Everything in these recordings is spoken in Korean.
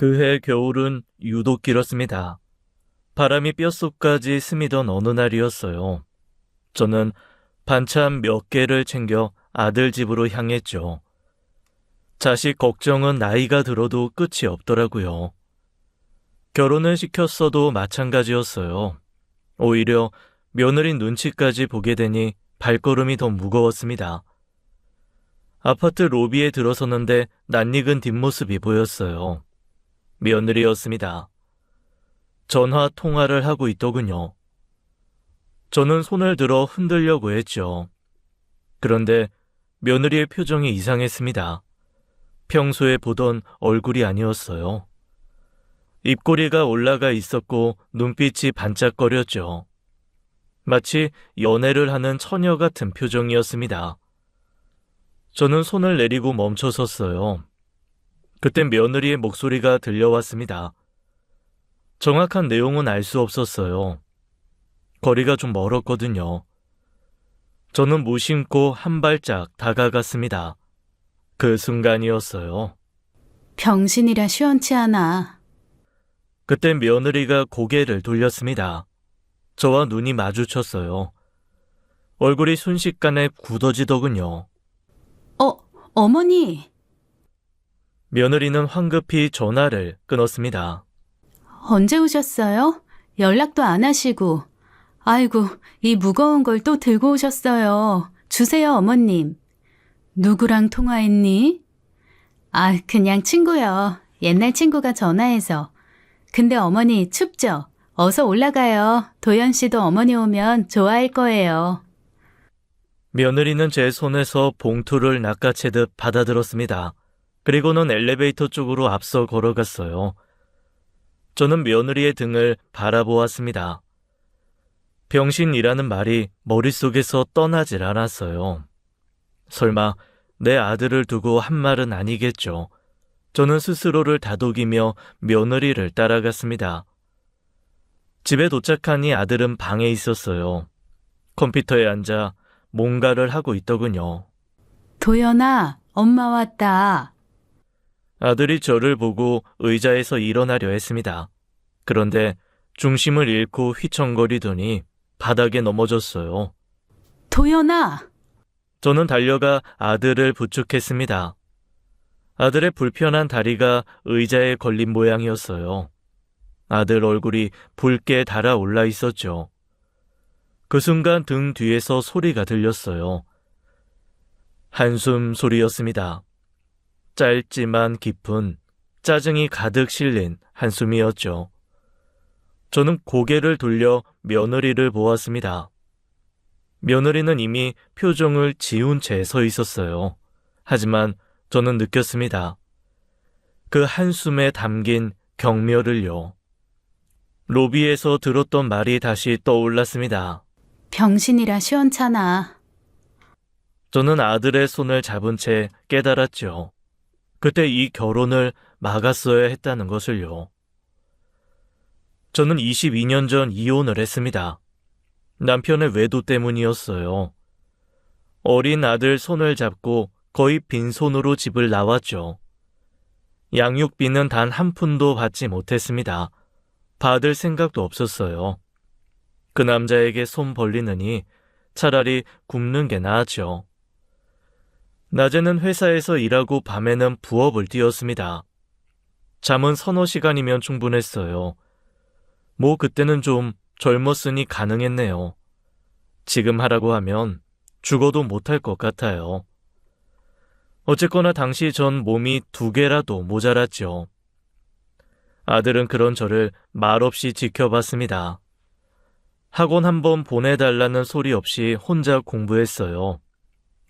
그해 겨울은 유독 길었습니다. 바람이 뼛속까지 스미던 어느 날이었어요. 저는 반찬 몇 개를 챙겨 아들 집으로 향했죠. 자식 걱정은 나이가 들어도 끝이 없더라고요. 결혼을 시켰어도 마찬가지였어요. 오히려 며느리 눈치까지 보게 되니 발걸음이 더 무거웠습니다. 아파트 로비에 들어서는데 낯익은 뒷모습이 보였어요. 며느리였습니다. 전화 통화를 하고 있더군요. 저는 손을 들어 흔들려고 했죠. 그런데 며느리의 표정이 이상했습니다. 평소에 보던 얼굴이 아니었어요. 입꼬리가 올라가 있었고 눈빛이 반짝거렸죠. 마치 연애를 하는 처녀 같은 표정이었습니다. 저는 손을 내리고 멈춰섰어요. 그때 며느리의 목소리가 들려왔습니다. 정확한 내용은 알 수 없었어요. 거리가 좀 멀었거든요. 저는 무심코 한 발짝 다가갔습니다. 그 순간이었어요. 병신이라 시원치 않아. 그때 며느리가 고개를 돌렸습니다. 저와 눈이 마주쳤어요. 얼굴이 순식간에 굳어지더군요. 어머니. 며느리는 황급히 전화를 끊었습니다. 언제 오셨어요? 연락도 안 하시고. 아이고, 이 무거운 걸 또 들고 오셨어요. 주세요, 어머님. 누구랑 통화했니? 아, 그냥 친구요. 옛날 친구가 전화해서. 근데 어머니 춥죠? 어서 올라가요. 도연 씨도 어머니 오면 좋아할 거예요. 며느리는 제 손에서 봉투를 낚아채듯 받아들었습니다. 그리고는 엘리베이터 쪽으로 앞서 걸어갔어요. 저는 며느리의 등을 바라보았습니다. 병신이라는 말이 머릿속에서 떠나질 않았어요. 설마 내 아들을 두고 한 말은 아니겠죠. 저는 스스로를 다독이며 며느리를 따라갔습니다. 집에 도착하니 아들은 방에 있었어요. 컴퓨터에 앉아 뭔가를 하고 있더군요. 도연아, 엄마 왔다. 아들이 저를 보고 의자에서 일어나려 했습니다. 그런데 중심을 잃고 휘청거리더니 바닥에 넘어졌어요. 도연아! 저는 달려가 아들을 부축했습니다. 아들의 불편한 다리가 의자에 걸린 모양이었어요. 아들 얼굴이 붉게 달아올라 있었죠. 그 순간 등 뒤에서 소리가 들렸어요. 한숨 소리였습니다. 짧지만 깊은 짜증이 가득 실린 한숨이었죠. 저는 고개를 돌려 며느리를 보았습니다. 며느리는 이미 표정을 지운 채 서 있었어요. 하지만 저는 느꼈습니다. 그 한숨에 담긴 경멸을요. 로비에서 들었던 말이 다시 떠올랐습니다. 병신이라 시원찮아. 저는 아들의 손을 잡은 채 깨달았죠. 그때 이 결혼을 막았어야 했다는 것을요. 저는 22년 전 이혼을 했습니다. 남편의 외도 때문이었어요. 어린 아들 손을 잡고 거의 빈손으로 집을 나왔죠. 양육비는 단 한 푼도 받지 못했습니다. 받을 생각도 없었어요. 그 남자에게 손 벌리느니 차라리 굶는 게 나았죠. 낮에는 회사에서 일하고 밤에는 부업을 뛰었습니다. 잠은 서너 시간이면 충분했어요. 뭐 그때는 좀 젊었으니 가능했네요. 지금 하라고 하면 죽어도 못할 것 같아요. 어쨌거나 당시 전 몸이 2개라도 모자랐죠. 아들은 그런 저를 말없이 지켜봤습니다. 학원 한번 보내달라는 소리 없이 혼자 공부했어요.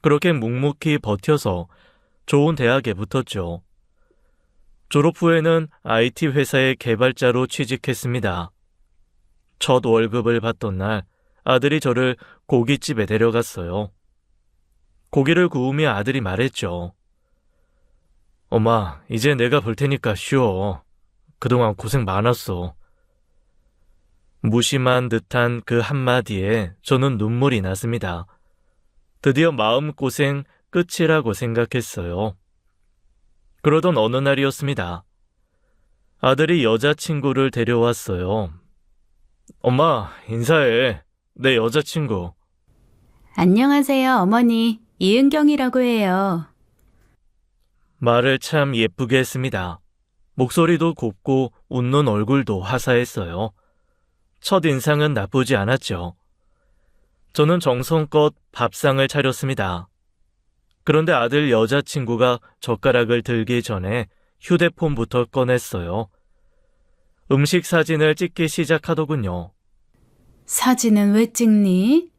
그렇게 묵묵히 버텨서 좋은 대학에 붙었죠. 졸업 후에는 IT 회사의 개발자로 취직했습니다. 첫 월급을 받던 날 아들이 저를 고깃집에 데려갔어요. 고기를 구우며 아들이 말했죠. 엄마, 이제 내가 볼 테니까 쉬어. 그동안 고생 많았어. 무심한 듯한 그 한마디에 저는 눈물이 났습니다. 드디어 마음고생 끝이라고 생각했어요. 그러던 어느 날이었습니다. 아들이 여자친구를 데려왔어요. 엄마, 인사해. 내 여자친구. 안녕하세요, 어머니. 이은경이라고 해요. 말을 참 예쁘게 했습니다. 목소리도 곱고 웃는 얼굴도 화사했어요. 첫인상은 나쁘지 않았죠. 저는 정성껏 밥상을 차렸습니다. 그런데 아들 여자친구가 젓가락을 들기 전에 휴대폰부터 꺼냈어요. 음식 사진을 찍기 시작하더군요. 사진은 왜 찍니?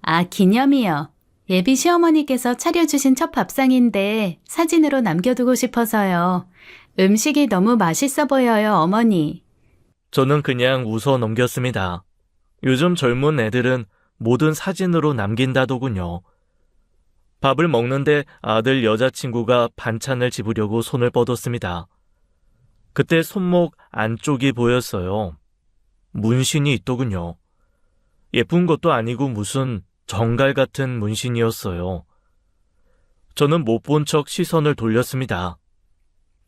아, 기념이요. 예비 시어머니께서 차려주신 첫 밥상인데 사진으로 남겨두고 싶어서요. 음식이 너무 맛있어 보여요, 어머니. 저는 그냥 웃어 넘겼습니다. 요즘 젊은 애들은 모든 사진으로 남긴다더군요. 밥을 먹는데 아들 여자친구가 반찬을 집으려고 손을 뻗었습니다. 그때 손목 안쪽이 보였어요. 문신이 있더군요. 예쁜 것도 아니고 무슨 정갈 같은 문신이었어요. 저는 못 본 척 시선을 돌렸습니다.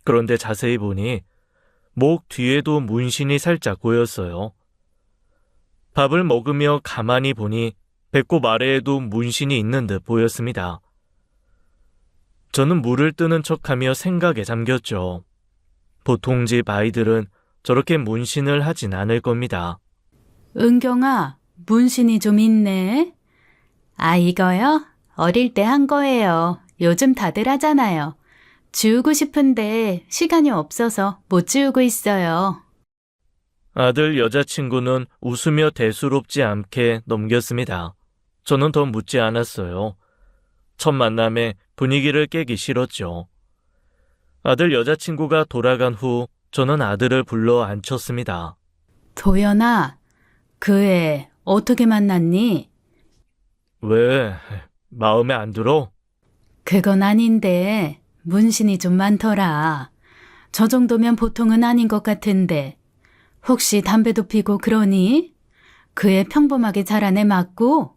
그런데 자세히 보니 목 뒤에도 문신이 살짝 보였어요. 밥을 먹으며 가만히 보니 배꼽 아래에도 문신이 있는 듯 보였습니다. 저는 물을 뜨는 척하며 생각에 잠겼죠. 보통 집 아이들은 저렇게 문신을 하진 않을 겁니다. 은경아, 문신이 좀 있네. 아, 이거요? 어릴 때 한 거예요. 요즘 다들 하잖아요. 지우고 싶은데 시간이 없어서 못 지우고 있어요. 아들 여자친구는 웃으며 대수롭지 않게 넘겼습니다. 저는 더 묻지 않았어요. 첫 만남에 분위기를 깨기 싫었죠. 아들 여자친구가 돌아간 후 저는 아들을 불러 앉혔습니다. 도연아, 그 애 어떻게 만났니? 왜? 마음에 안 들어? 그건 아닌데 문신이 좀 많더라. 저 정도면 보통은 아닌 것 같은데 혹시 담배도 피고 그러니? 그 애 평범하게 자란 애 맞고?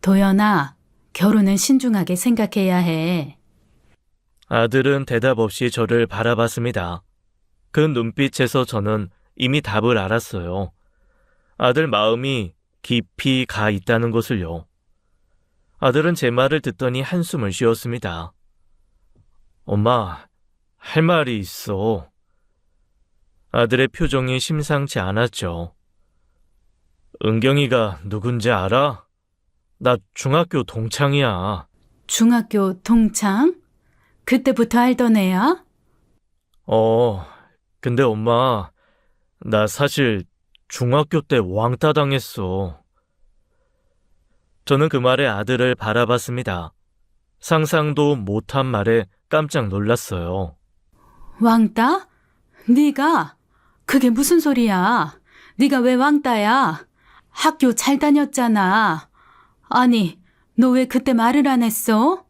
도연아, 결혼은 신중하게 생각해야 해. 아들은 대답 없이 저를 바라봤습니다. 그 눈빛에서 저는 이미 답을 알았어요. 아들 마음이 깊이 가 있다는 것을요. 아들은 제 말을 듣더니 한숨을 쉬었습니다. 엄마, 할 말이 있어. 아들의 표정이 심상치 않았죠. 은경이가 누군지 알아? 나 중학교 동창이야. 중학교 동창? 그때부터 알던 애야? 근데 엄마, 나 사실 중학교 때 왕따 당했어. 저는 그 말에 아들을 바라봤습니다. 상상도 못한 말에 깜짝 놀랐어요. 왕따? 네가? 그게 무슨 소리야? 네가 왜 왕따야? 학교 잘 다녔잖아. 아니, 너 왜 그때 말을 안 했어?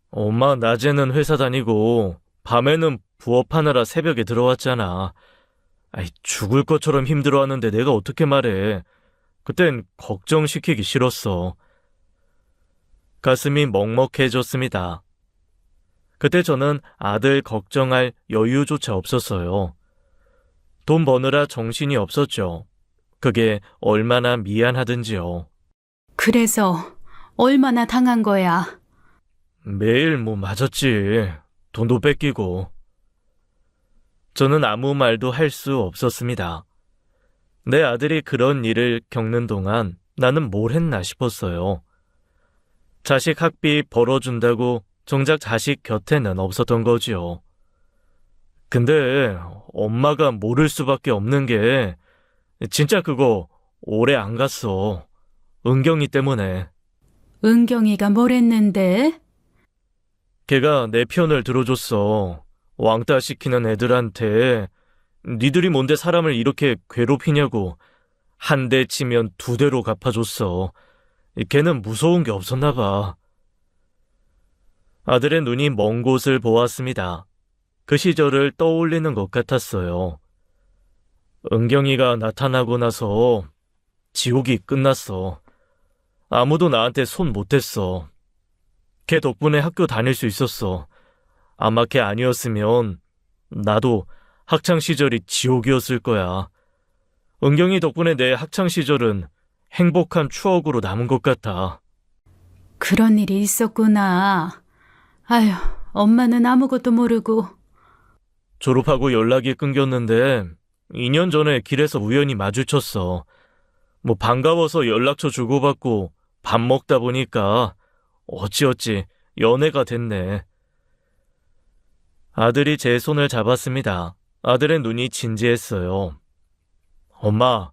엄마 낮에는 회사 다니고 밤에는 부업하느라 새벽에 들어왔잖아. 아이, 죽을 것처럼 힘들어하는데 내가 어떻게 말해. 그땐 걱정시키기 싫었어. 가슴이 먹먹해졌습니다. 그때 저는 아들 걱정할 여유조차 없었어요. 돈 버느라 정신이 없었죠. 그게 얼마나 미안하든지요. 그래서 얼마나 당한 거야? 매일 맞았지. 돈도 뺏기고. 저는 아무 말도 할 수 없었습니다. 내 아들이 그런 일을 겪는 동안 나는 뭘 했나 싶었어요. 자식 학비 벌어준다고 정작 자식 곁에는 없었던 거지요. 근데 엄마가 모를 수밖에 없는 게 진짜 그거 오래 안 갔어. 은경이 때문에. 은경이가 뭘 했는데? 걔가 내 편을 들어줬어. 왕따 시키는 애들한테 니들이 뭔데 사람을 이렇게 괴롭히냐고 한 대 치면 두 대로 갚아줬어. 걔는 무서운 게 없었나 봐. 아들의 눈이 먼 곳을 보았습니다. 그 시절을 떠올리는 것 같았어요. 은경이가 나타나고 나서 지옥이 끝났어. 아무도 나한테 손 못 댔어. 걔 덕분에 학교 다닐 수 있었어. 아마 걔 아니었으면 나도 학창 시절이 지옥이었을 거야. 은경이 덕분에 내 학창 시절은 행복한 추억으로 남은 것 같아. 그런 일이 있었구나. 아휴, 엄마는 아무것도 모르고. 졸업하고 연락이 끊겼는데 2년 전에 길에서 우연히 마주쳤어. 뭐 반가워서 연락처 주고받고 밥 먹다 보니까 어찌어찌 연애가 됐네. 아들이 제 손을 잡았습니다. 아들의 눈이 진지했어요. 엄마,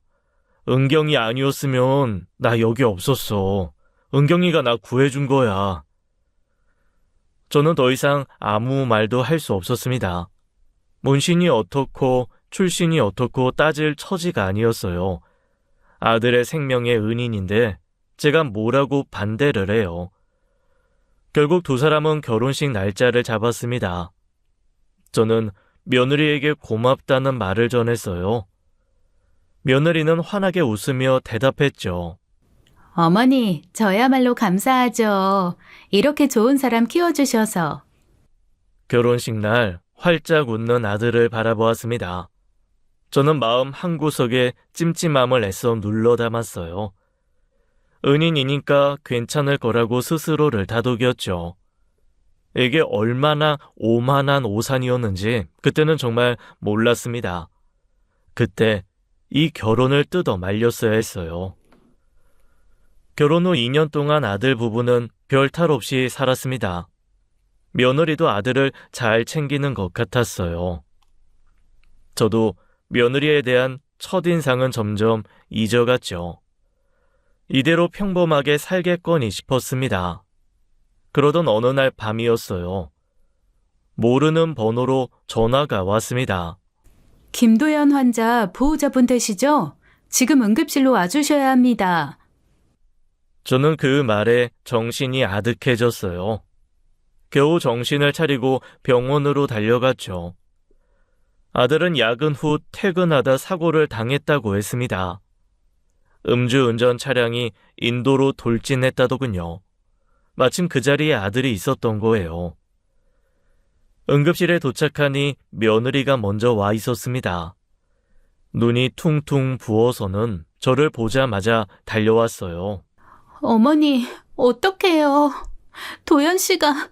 은경이 아니었으면 나 여기 없었어. 은경이가 나 구해준 거야. 저는 더 이상 아무 말도 할 수 없었습니다. 문신이 어떻고 출신이 어떻고 따질 처지가 아니었어요. 아들의 생명의 은인인데 제가 뭐라고 반대를 해요. 결국 두 사람은 결혼식 날짜를 잡았습니다. 저는 며느리에게 고맙다는 말을 전했어요. 며느리는 환하게 웃으며 대답했죠. 어머니, 저야말로 감사하죠. 이렇게 좋은 사람 키워주셔서. 결혼식 날 활짝 웃는 아들을 바라보았습니다. 저는 마음 한구석에 찜찜함을 애써 눌러 담았어요. 은인이니까 괜찮을 거라고 스스로를 다독였죠. 이게 얼마나 오만한 오산이었는지 그때는 정말 몰랐습니다. 그때 이 결혼을 뜯어 말렸어야 했어요. 결혼 후 2년 동안 아들 부부는 별 탈 없이 살았습니다. 며느리도 아들을 잘 챙기는 것 같았어요. 저도 며느리에 대한 첫인상은 점점 잊어갔죠. 이대로 평범하게 살겠거니 싶었습니다. 그러던 어느 날 밤이었어요. 모르는 번호로 전화가 왔습니다. 김도연 환자 보호자분 되시죠? 지금 응급실로 와주셔야 합니다. 저는 그 말에 정신이 아득해졌어요. 겨우 정신을 차리고 병원으로 달려갔죠. 아들은 야근 후 퇴근하다 사고를 당했다고 했습니다. 음주운전 차량이 인도로 돌진했다더군요. 마침 그 자리에 아들이 있었던 거예요. 응급실에 도착하니 며느리가 먼저 와 있었습니다. 눈이 퉁퉁 부어서는 저를 보자마자 달려왔어요. 어머니, 어떡해요. 도연 씨가.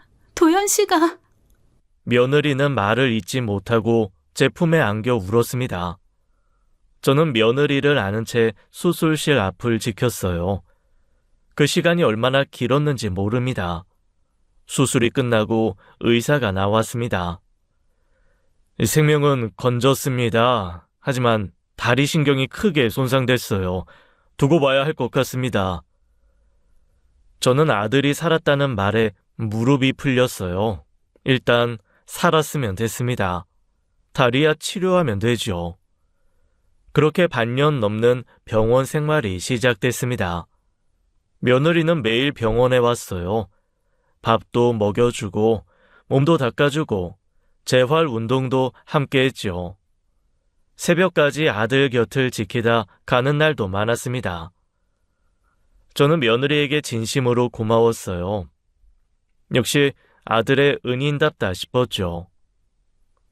며느리는 말을 잇지 못하고 제 품에 안겨 울었습니다. 저는 며느리를 아는 채 수술실 앞을 지켰어요. 그 시간이 얼마나 길었는지 모릅니다. 수술이 끝나고 의사가 나왔습니다. 생명은 건졌습니다. 하지만 다리 신경이 크게 손상됐어요. 두고 봐야 할 것 같습니다. 저는 아들이 살았다는 말에 무릎이 풀렸어요. 일단 살았으면 됐습니다. 다리야 치료하면 되죠. 그렇게 반년 넘는 병원 생활이 시작됐습니다. 며느리는 매일 병원에 왔어요. 밥도 먹여주고 몸도 닦아주고 재활 운동도 함께 했죠. 새벽까지 아들 곁을 지키다 가는 날도 많았습니다. 저는 며느리에게 진심으로 고마웠어요. 역시 아들의 은인답다 싶었죠.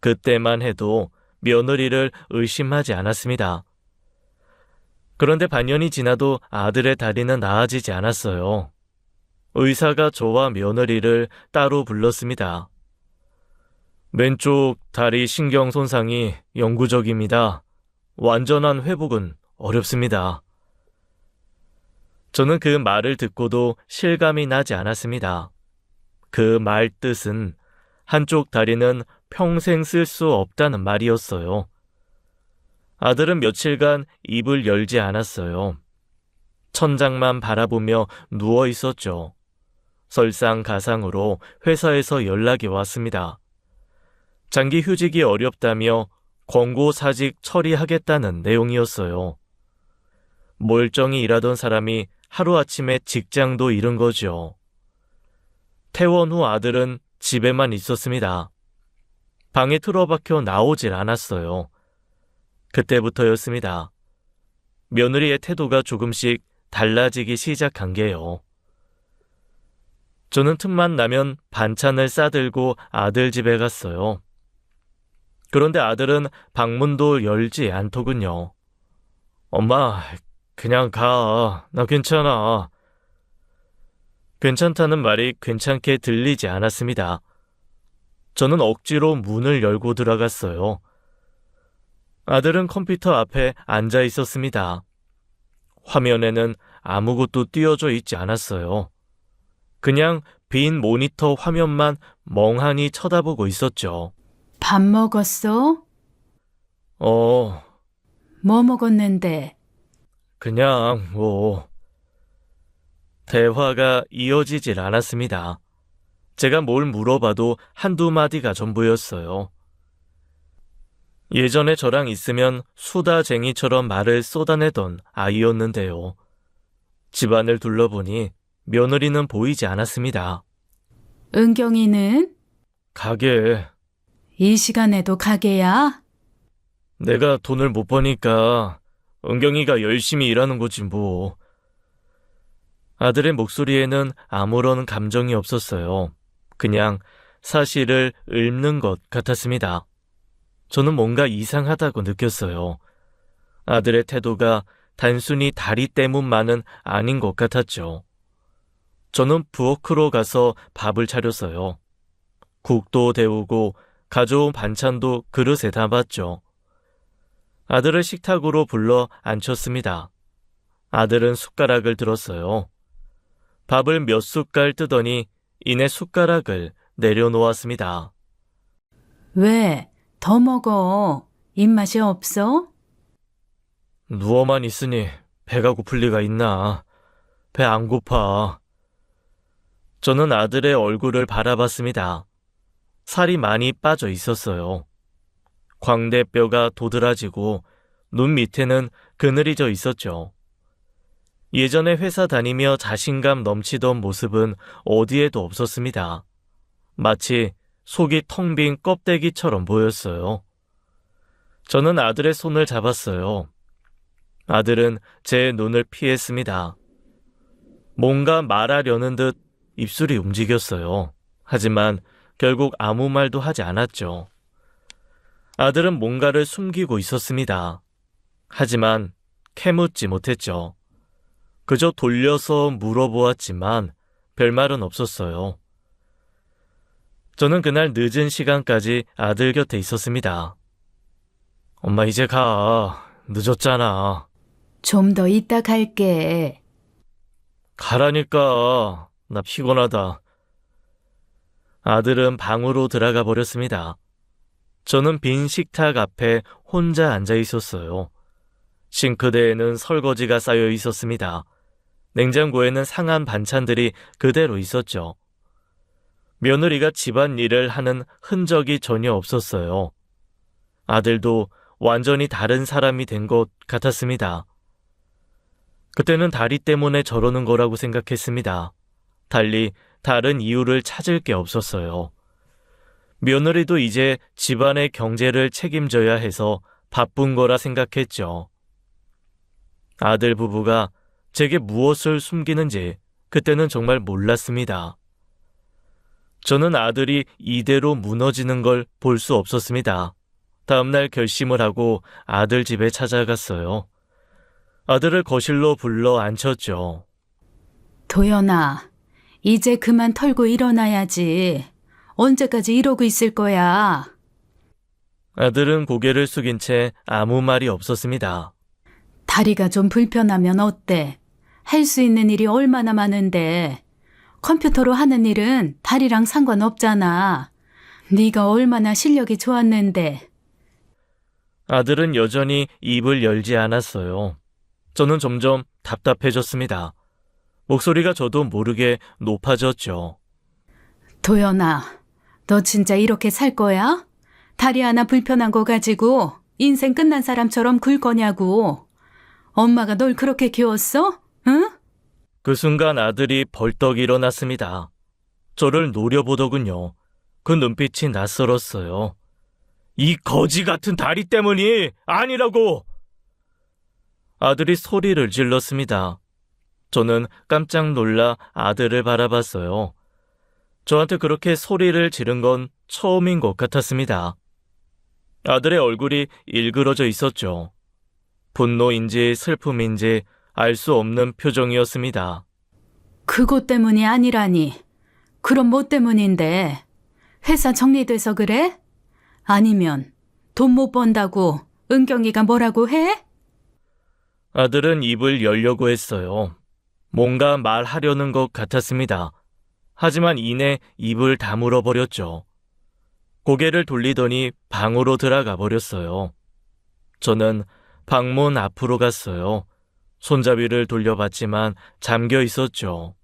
그때만 해도 며느리를 의심하지 않았습니다. 그런데 반년이 지나도 아들의 다리는 나아지지 않았어요. 의사가 저와 며느리를 따로 불렀습니다. 왼쪽 다리 신경 손상이 영구적입니다. 완전한 회복은 어렵습니다. 저는 그 말을 듣고도 실감이 나지 않았습니다. 그 말 뜻은 한쪽 다리는 평생 쓸 수 없다는 말이었어요. 아들은 며칠간 입을 열지 않았어요. 천장만 바라보며 누워 있었죠. 설상가상으로 회사에서 연락이 왔습니다. 장기 휴직이 어렵다며 권고사직 처리하겠다는 내용이었어요. 멀쩡히 일하던 사람이 하루아침에 직장도 잃은 거죠. 퇴원 후 아들은 집에만 있었습니다. 방에 틀어박혀 나오질 않았어요. 그때부터였습니다. 며느리의 태도가 조금씩 달라지기 시작한 게요. 저는 틈만 나면 반찬을 싸들고 아들 집에 갔어요. 그런데 아들은 방문도 열지 않더군요. 엄마, 그냥 가. 나 괜찮아. 괜찮다는 말이 괜찮게 들리지 않았습니다. 저는 억지로 문을 열고 들어갔어요. 아들은 컴퓨터 앞에 앉아 있었습니다. 화면에는 아무것도 띄어져 있지 않았어요. 그냥 빈 모니터 화면만 멍하니 쳐다보고 있었죠. 밥 먹었어? 어, 뭐 먹었는데? 그냥 대화가 이어지질 않았습니다. 제가 뭘 물어봐도 한두 마디가 전부였어요. 예전에 저랑 있으면 수다쟁이처럼 말을 쏟아내던 아이였는데요. 집안을 둘러보니 며느리는 보이지 않았습니다. 은경이는? 가게, 이 시간에도 가게야? 내가 돈을 못 버니까 은경이가 열심히 일하는 거지 뭐. 아들의 목소리에는 아무런 감정이 없었어요. 그냥 사실을 읊는 것 같았습니다. 저는 뭔가 이상하다고 느꼈어요. 아들의 태도가 단순히 다리 때문만은 아닌 것 같았죠. 저는 부엌으로 가서 밥을 차렸어요. 국도 데우고 가져온 반찬도 그릇에 담았죠. 아들을 식탁으로 불러 앉혔습니다. 아들은 숟가락을 들었어요. 밥을 몇 숟갈 뜨더니 이내 숟가락을 내려놓았습니다. 왜? 더 먹어. 입맛이 없어? 누워만 있으니 배가 고플 리가 있나. 배 안 고파. 저는 아들의 얼굴을 바라봤습니다. 살이 많이 빠져 있었어요. 광대뼈가 도드라지고 눈 밑에는 그늘이 져 있었죠. 예전에 회사 다니며 자신감 넘치던 모습은 어디에도 없었습니다. 마치 속이 텅 빈 껍데기처럼 보였어요. 저는 아들의 손을 잡았어요. 아들은 제 눈을 피했습니다. 뭔가 말하려는 듯 입술이 움직였어요. 하지만 결국 아무 말도 하지 않았죠. 아들은 뭔가를 숨기고 있었습니다. 하지만 캐묻지 못했죠. 그저 돌려서 물어보았지만 별말은 없었어요. 저는 그날 늦은 시간까지 아들 곁에 있었습니다. 엄마 이제 가. 늦었잖아. 좀 더 이따 갈게. 가라니까. 나 피곤하다. 아들은 방으로 들어가 버렸습니다. 저는 빈 식탁 앞에 혼자 앉아 있었어요. 싱크대에는 설거지가 쌓여 있었습니다. 냉장고에는 상한 반찬들이 그대로 있었죠. 며느리가 집안일을 하는 흔적이 전혀 없었어요. 아들도 완전히 다른 사람이 된 것 같았습니다. 그때는 다리 때문에 저러는 거라고 생각했습니다. 달리 다른 이유를 찾을 게 없었어요. 며느리도 이제 집안의 경제를 책임져야 해서 바쁜 거라 생각했죠. 아들 부부가 제게 무엇을 숨기는지 그때는 정말 몰랐습니다. 저는 아들이 이대로 무너지는 걸 볼 수 없었습니다. 다음날 결심을 하고 아들 집에 찾아갔어요. 아들을 거실로 불러 앉혔죠. 도연아, 이제 그만 털고 일어나야지. 언제까지 이러고 있을 거야? 아들은 고개를 숙인 채 아무 말이 없었습니다. 다리가 좀 불편하면 어때? 할 수 있는 일이 얼마나 많은데. 컴퓨터로 하는 일은 다리랑 상관없잖아. 네가 얼마나 실력이 좋았는데. 아들은 여전히 입을 열지 않았어요. 저는 점점 답답해졌습니다. 목소리가 저도 모르게 높아졌죠. 도연아, 너 진짜 이렇게 살 거야? 다리 하나 불편한 거 가지고 인생 끝난 사람처럼 굴 거냐고. 엄마가 널 그렇게 키웠어? 응? 그 순간 아들이 벌떡 일어났습니다. 저를 노려보더군요. 그 눈빛이 낯설었어요. 이 거지 같은 다리 때문이 아니라고! 아들이 소리를 질렀습니다. 저는 깜짝 놀라 아들을 바라봤어요. 저한테 그렇게 소리를 지른 건 처음인 것 같았습니다. 아들의 얼굴이 일그러져 있었죠. 분노인지 슬픔인지 알 수 없는 표정이었습니다. 그것 때문이 아니라니. 그럼 뭐 때문인데? 회사 정리돼서 그래? 아니면 돈 못 번다고 은경이가 뭐라고 해? 아들은 입을 열려고 했어요. 뭔가 말하려는 것 같았습니다. 하지만 이내 입을 다물어 버렸죠. 고개를 돌리더니 방으로 들어가 버렸어요. 저는 방문 앞으로 갔어요. 손잡이를 돌려봤지만 잠겨 있었죠.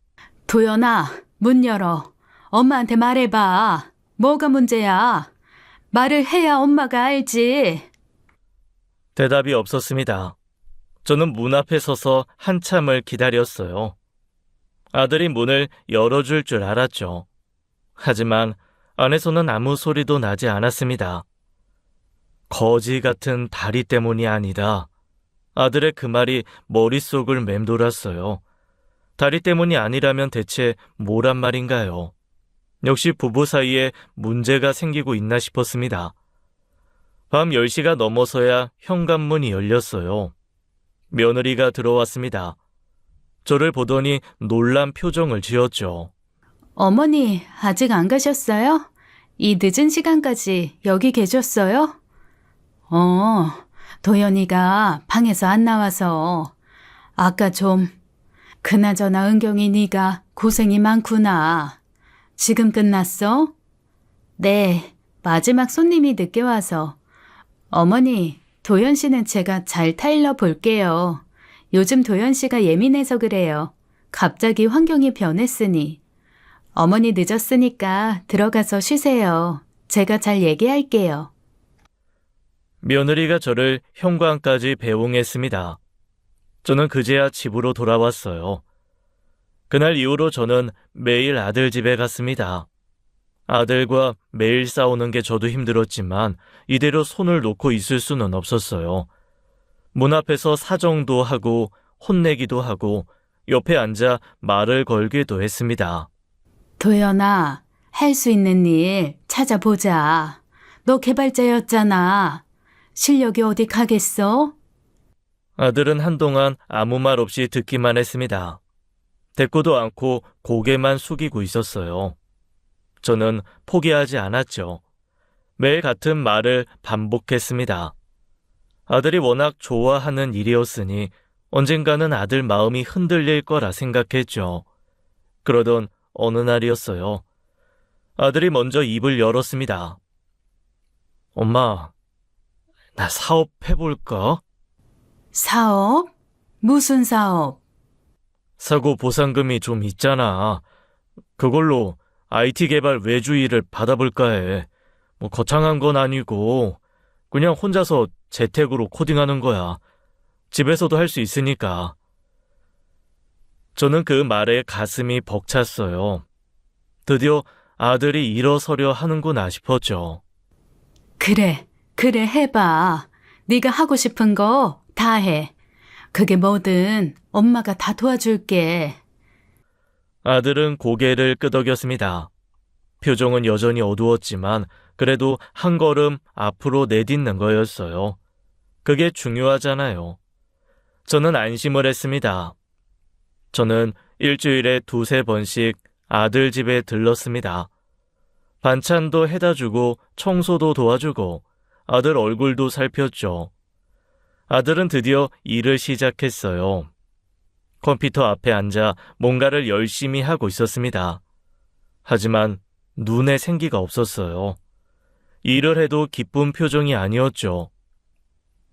도연아, 문 열어. 엄마한테 말해봐. 뭐가 문제야? 말을 해야 엄마가 알지. 대답이 없었습니다. 저는 문 앞에 서서 한참을 기다렸어요. 아들이 문을 열어줄 줄 알았죠. 하지만 안에서는 아무 소리도 나지 않았습니다. 거지 같은 다리 때문이 아니다. 아들의 그 말이 머릿속을 맴돌았어요. 다리 때문이 아니라면 대체 뭐란 말인가요? 역시 부부 사이에 문제가 생기고 있나 싶었습니다. 밤 10시가 넘어서야 현관문이 열렸어요. 며느리가 들어왔습니다. 저를 보더니 놀란 표정을 지었죠. 어머니, 아직 안 가셨어요? 이 늦은 시간까지 여기 계셨어요? 도연이가 방에서 안 나와서. 아까 좀. 그나저나 은경이 네가 고생이 많구나. 지금 끝났어? 네, 마지막 손님이 늦게 와서. 어머니, 도연 씨는 제가 잘 타일러 볼게요. 요즘 도연 씨가 예민해서 그래요. 갑자기 환경이 변했으니. 어머니 늦었으니까 들어가서 쉬세요. 제가 잘 얘기할게요. 며느리가 저를 현관까지 배웅했습니다. 저는 그제야 집으로 돌아왔어요. 그날 이후로 저는 매일 아들 집에 갔습니다. 아들과 매일 싸우는 게 저도 힘들었지만 이대로 손을 놓고 있을 수는 없었어요. 문 앞에서 사정도 하고 혼내기도 하고 옆에 앉아 말을 걸기도 했습니다. 도연아, 할 수 있는 일 찾아보자. 너 개발자였잖아. 실력이 어디 가겠어? 아들은 한동안 아무 말 없이 듣기만 했습니다. 대꾸도 않고 고개만 숙이고 있었어요. 저는 포기하지 않았죠. 매일 같은 말을 반복했습니다. 아들이 워낙 좋아하는 일이었으니 언젠가는 아들 마음이 흔들릴 거라 생각했죠. 그러던 어느 날이었어요. 아들이 먼저 입을 열었습니다. 엄마, 나 사업해볼까? 사업? 무슨 사업? 사고 보상금이 좀 있잖아. 그걸로 IT 개발 외주 일을 받아볼까 해. 뭐 거창한 건 아니고 그냥 혼자서 재택으로 코딩하는 거야. 집에서도 할 수 있으니까. 저는 그 말에 가슴이 벅찼어요. 드디어 아들이 일어서려 하는구나 싶었죠. 그래 해봐. 네가 하고 싶은 거 다 해. 그게 뭐든 엄마가 다 도와줄게. 아들은 고개를 끄덕였습니다. 표정은 여전히 어두웠지만 그래도 한 걸음 앞으로 내딛는 거였어요. 그게 중요하잖아요. 저는 안심을 했습니다. 저는 일주일에 2~3번씩 아들 집에 들렀습니다. 반찬도 해다 주고 청소도 도와주고 아들 얼굴도 살폈죠. 아들은 드디어 일을 시작했어요. 컴퓨터 앞에 앉아 뭔가를 열심히 하고 있었습니다. 하지만 눈에 생기가 없었어요. 일을 해도 기쁜 표정이 아니었죠.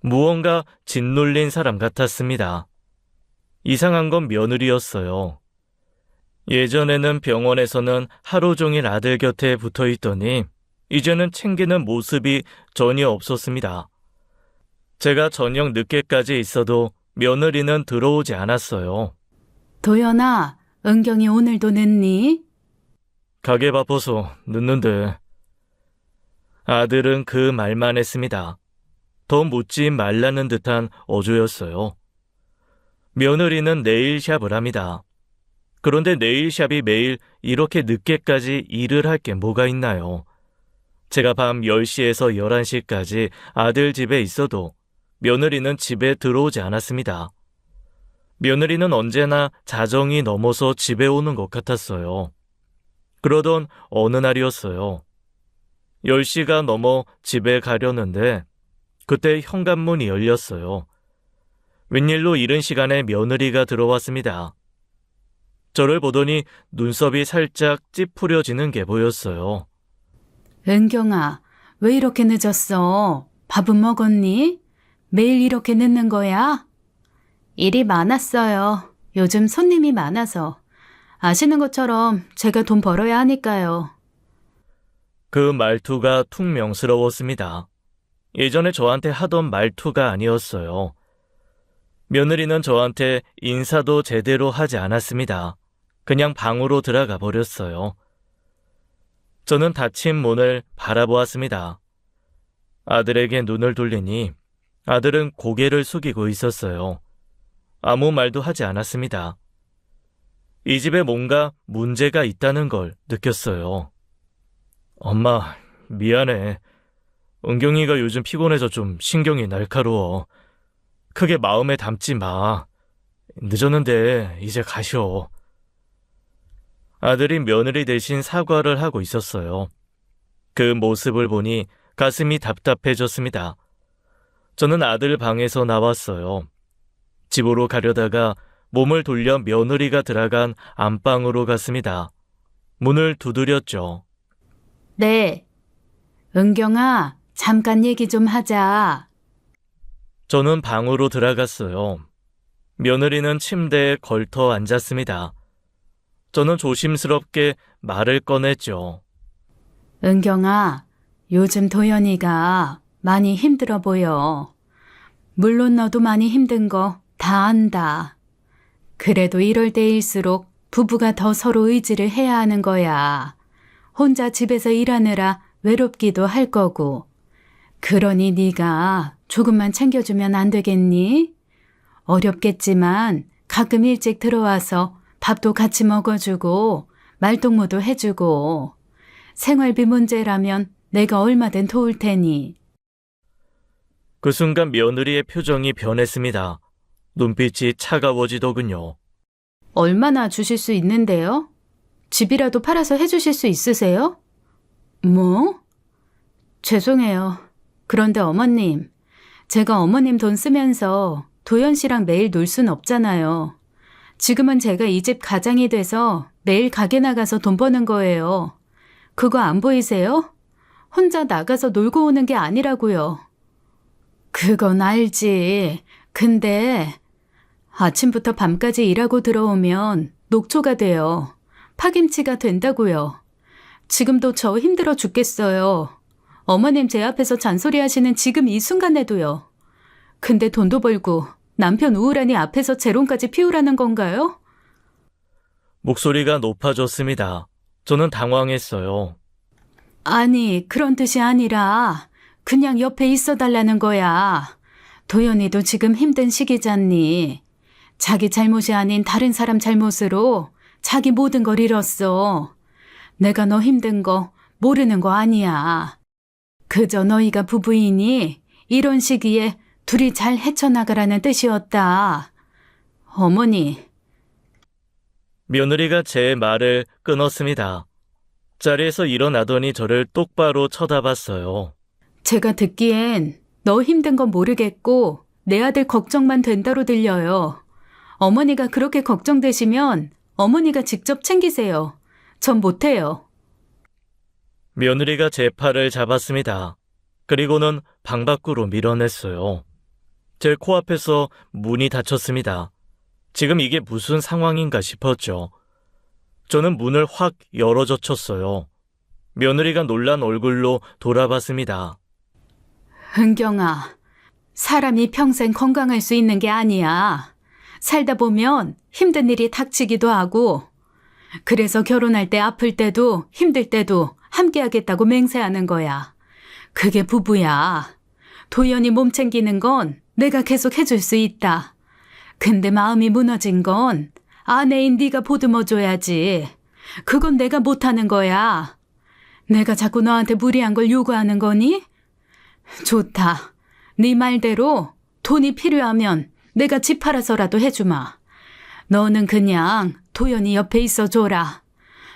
무언가 짓눌린 사람 같았습니다. 이상한 건 며느리였어요. 예전에는 병원에서는 하루 종일 아들 곁에 붙어 있더니 이제는 챙기는 모습이 전혀 없었습니다. 제가 저녁 늦게까지 있어도 며느리는 들어오지 않았어요. 도연아, 은경이 오늘도 늦니? 가게 바빠서 늦는데. 아들은 그 말만 했습니다. 더 묻지 말라는 듯한 어조였어요. 며느리는 네일샵을 합니다. 그런데 네일샵이 매일 이렇게 늦게까지 일을 할 게 뭐가 있나요? 제가 밤 10시에서 11시까지 아들 집에 있어도 며느리는 집에 들어오지 않았습니다. 며느리는 언제나 자정이 넘어서 집에 오는 것 같았어요. 그러던 어느 날이었어요. 10시가 넘어 집에 가려는데 그때 현관문이 열렸어요. 웬일로 이른 시간에 며느리가 들어왔습니다. 저를 보더니 눈썹이 살짝 찌푸려지는 게 보였어요. 은경아, 왜 이렇게 늦었어? 밥은 먹었니? 매일 이렇게 늦는 거야? 일이 많았어요. 요즘 손님이 많아서. 아시는 것처럼 제가 돈 벌어야 하니까요. 그 말투가 퉁명스러웠습니다. 예전에 저한테 하던 말투가 아니었어요. 며느리는 저한테 인사도 제대로 하지 않았습니다. 그냥 방으로 들어가 버렸어요. 저는 닫힌 문을 바라보았습니다. 아들에게 눈을 돌리니 아들은 고개를 숙이고 있었어요. 아무 말도 하지 않았습니다. 이 집에 뭔가 문제가 있다는 걸 느꼈어요. 엄마, 미안해. 은경이가 요즘 피곤해서 좀 신경이 날카로워. 크게 마음에 담지 마. 늦었는데 이제 가셔. 아들이 며느리 대신 사과를 하고 있었어요. 그 모습을 보니 가슴이 답답해졌습니다. 저는 아들 방에서 나왔어요. 집으로 가려다가 몸을 돌려 며느리가 들어간 안방으로 갔습니다. 문을 두드렸죠. 네. 은경아, 잠깐 얘기 좀 하자. 저는 방으로 들어갔어요. 며느리는 침대에 걸터 앉았습니다. 저는 조심스럽게 말을 꺼냈죠. 은경아, 요즘 도연이가 많이 힘들어 보여. 물론 너도 많이 힘든 거 다 안다. 그래도 이럴 때일수록 부부가 더 서로 의지를 해야 하는 거야. 혼자 집에서 일하느라 외롭기도 할 거고. 그러니 네가 조금만 챙겨주면 안 되겠니? 어렵겠지만 가끔 일찍 들어와서 밥도 같이 먹어주고 말동무도 해주고 생활비 문제라면 내가 얼마든 도울 테니. 그 순간 며느리의 표정이 변했습니다. 눈빛이 차가워지더군요. 얼마나 주실 수 있는데요? 집이라도 팔아서 해주실 수 있으세요? 뭐? 죄송해요. 그런데 어머님, 제가 어머님 돈 쓰면서 도연 씨랑 매일 놀 순 없잖아요. 지금은 제가 이 집 가장이 돼서 매일 가게 나가서 돈 버는 거예요. 그거 안 보이세요? 혼자 나가서 놀고 오는 게 아니라고요. 그건 알지. 근데 아침부터 밤까지 일하고 들어오면 녹초가 돼요. 파김치가 된다고요. 지금도 저 힘들어 죽겠어요. 어머님 제 앞에서 잔소리하시는 지금 이 순간에도요. 근데 돈도 벌고 남편 우울하니 앞에서 재론까지 피우라는 건가요? 목소리가 높아졌습니다. 저는 당황했어요. 아니, 그런 뜻이 아니라 그냥 옆에 있어 달라는 거야. 도연이도 지금 힘든 시기잖니. 자기 잘못이 아닌 다른 사람 잘못으로 자기 모든 걸 잃었어. 내가 너 힘든 거 모르는 거 아니야. 그저 너희가 부부이니 이런 시기에 둘이 잘 헤쳐나가라는 뜻이었다. 어머니. 며느리가 제 말을 끊었습니다. 자리에서 일어나더니 저를 똑바로 쳐다봤어요. 제가 듣기엔 너 힘든 건 모르겠고 내 아들 걱정만 된다로 들려요. 어머니가 그렇게 걱정되시면 어머니가 직접 챙기세요. 전 못해요. 며느리가 제 팔을 잡았습니다. 그리고는 방 밖으로 밀어냈어요. 제 코앞에서 문이 닫혔습니다. 지금 이게 무슨 상황인가 싶었죠. 저는 문을 확 열어젖혔어요. 며느리가 놀란 얼굴로 돌아봤습니다. 은경아, 사람이 평생 건강할 수 있는 게 아니야. 살다 보면 힘든 일이 닥치기도 하고, 그래서 결혼할 때 아플 때도 힘들 때도 함께 하겠다고 맹세하는 거야. 그게 부부야. 도연이 몸 챙기는 건 내가 계속 해줄 수 있다. 근데 마음이 무너진 건 아내인 네가 보듬어줘야지. 그건 내가 못하는 거야. 내가 자꾸 너한테 무리한 걸 요구하는 거니? 좋다. 네 말대로 돈이 필요하면 내가 집 팔아서라도 해주마. 너는 그냥 도연이 옆에 있어줘라.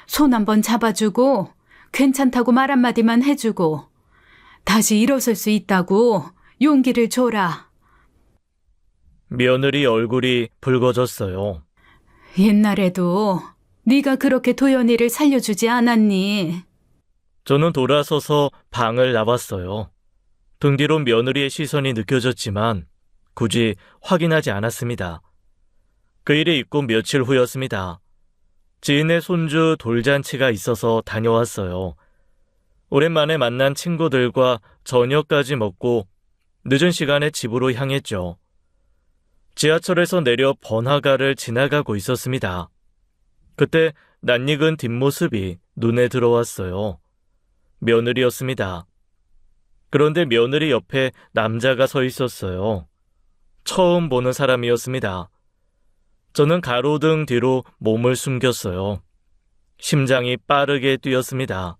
손 한번 잡아주고 괜찮다고 말 한마디만 해주고 다시 일어설 수 있다고 용기를 줘라. 며느리 얼굴이 붉어졌어요. 옛날에도 네가 그렇게 도연이를 살려주지 않았니? 저는 돌아서서 방을 나왔어요. 등 뒤로 며느리의 시선이 느껴졌지만 굳이 확인하지 않았습니다. 그 일이 있고 며칠 후였습니다. 지인의 손주 돌잔치가 있어서 다녀왔어요. 오랜만에 만난 친구들과 저녁까지 먹고 늦은 시간에 집으로 향했죠. 지하철에서 내려 번화가를 지나가고 있었습니다. 그때 낯익은 뒷모습이 눈에 들어왔어요. 며느리였습니다. 그런데 며느리 옆에 남자가 서 있었어요. 처음 보는 사람이었습니다. 저는 가로등 뒤로 몸을 숨겼어요. 심장이 빠르게 뛰었습니다.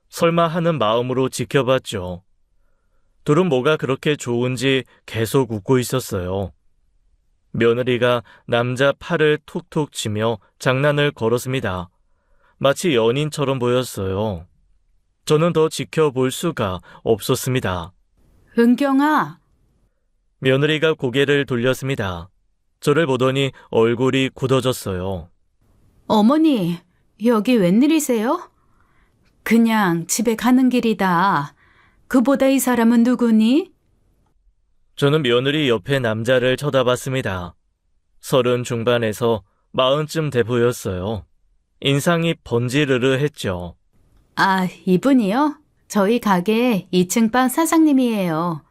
설마 하는 마음으로 지켜봤죠. 둘은 뭐가 그렇게 좋은지 계속 웃고 있었어요. 며느리가 남자 팔을 툭툭 치며 장난을 걸었습니다. 마치 연인처럼 보였어요. 저는 더 지켜볼 수가 없었습니다. 은경아, 며느리가 고개를 돌렸습니다. 저를 보더니 얼굴이 굳어졌어요. 어머니, 여기 웬일이세요? 그냥 집에 가는 길이다. 그보다 이 사람은 누구니? 저는 며느리 옆에 남자를 쳐다봤습니다. 30 중반에서 40쯤 돼 보였어요. 인상이 번지르르 했죠. 아, 이분이요? 저희 가게 2층 방 사장님이에요.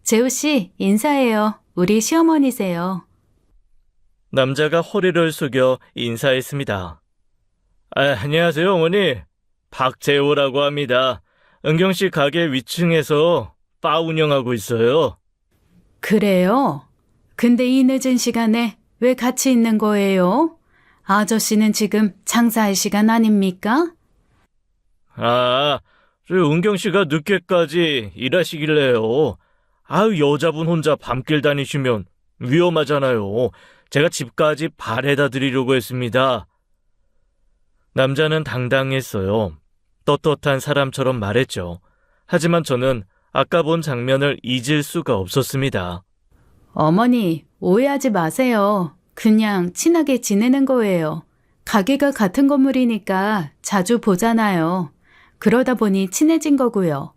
재우 씨, 인사해요. 우리 시어머니세요. 남자가 허리를 숙여 인사했습니다. 안녕하세요, 어머니. 박재호라고 합니다. 은경씨 가게 위층에서 바 운영하고 있어요. 그래요? 근데 이 늦은 시간에 왜 같이 있는 거예요? 아저씨는 지금 장사할 시간 아닙니까? 은경씨가 늦게까지 일하시길래요. 여자분 혼자 밤길 다니시면 위험하잖아요. 제가 집까지 바래다 드리려고 했습니다. 남자는 당당했어요. 떳떳한 사람처럼 말했죠. 하지만 저는 아까 본 장면을 잊을 수가 없었습니다. 어머니, 오해하지 마세요. 그냥 친하게 지내는 거예요. 가게가 같은 건물이니까 자주 보잖아요. 그러다 보니 친해진 거고요.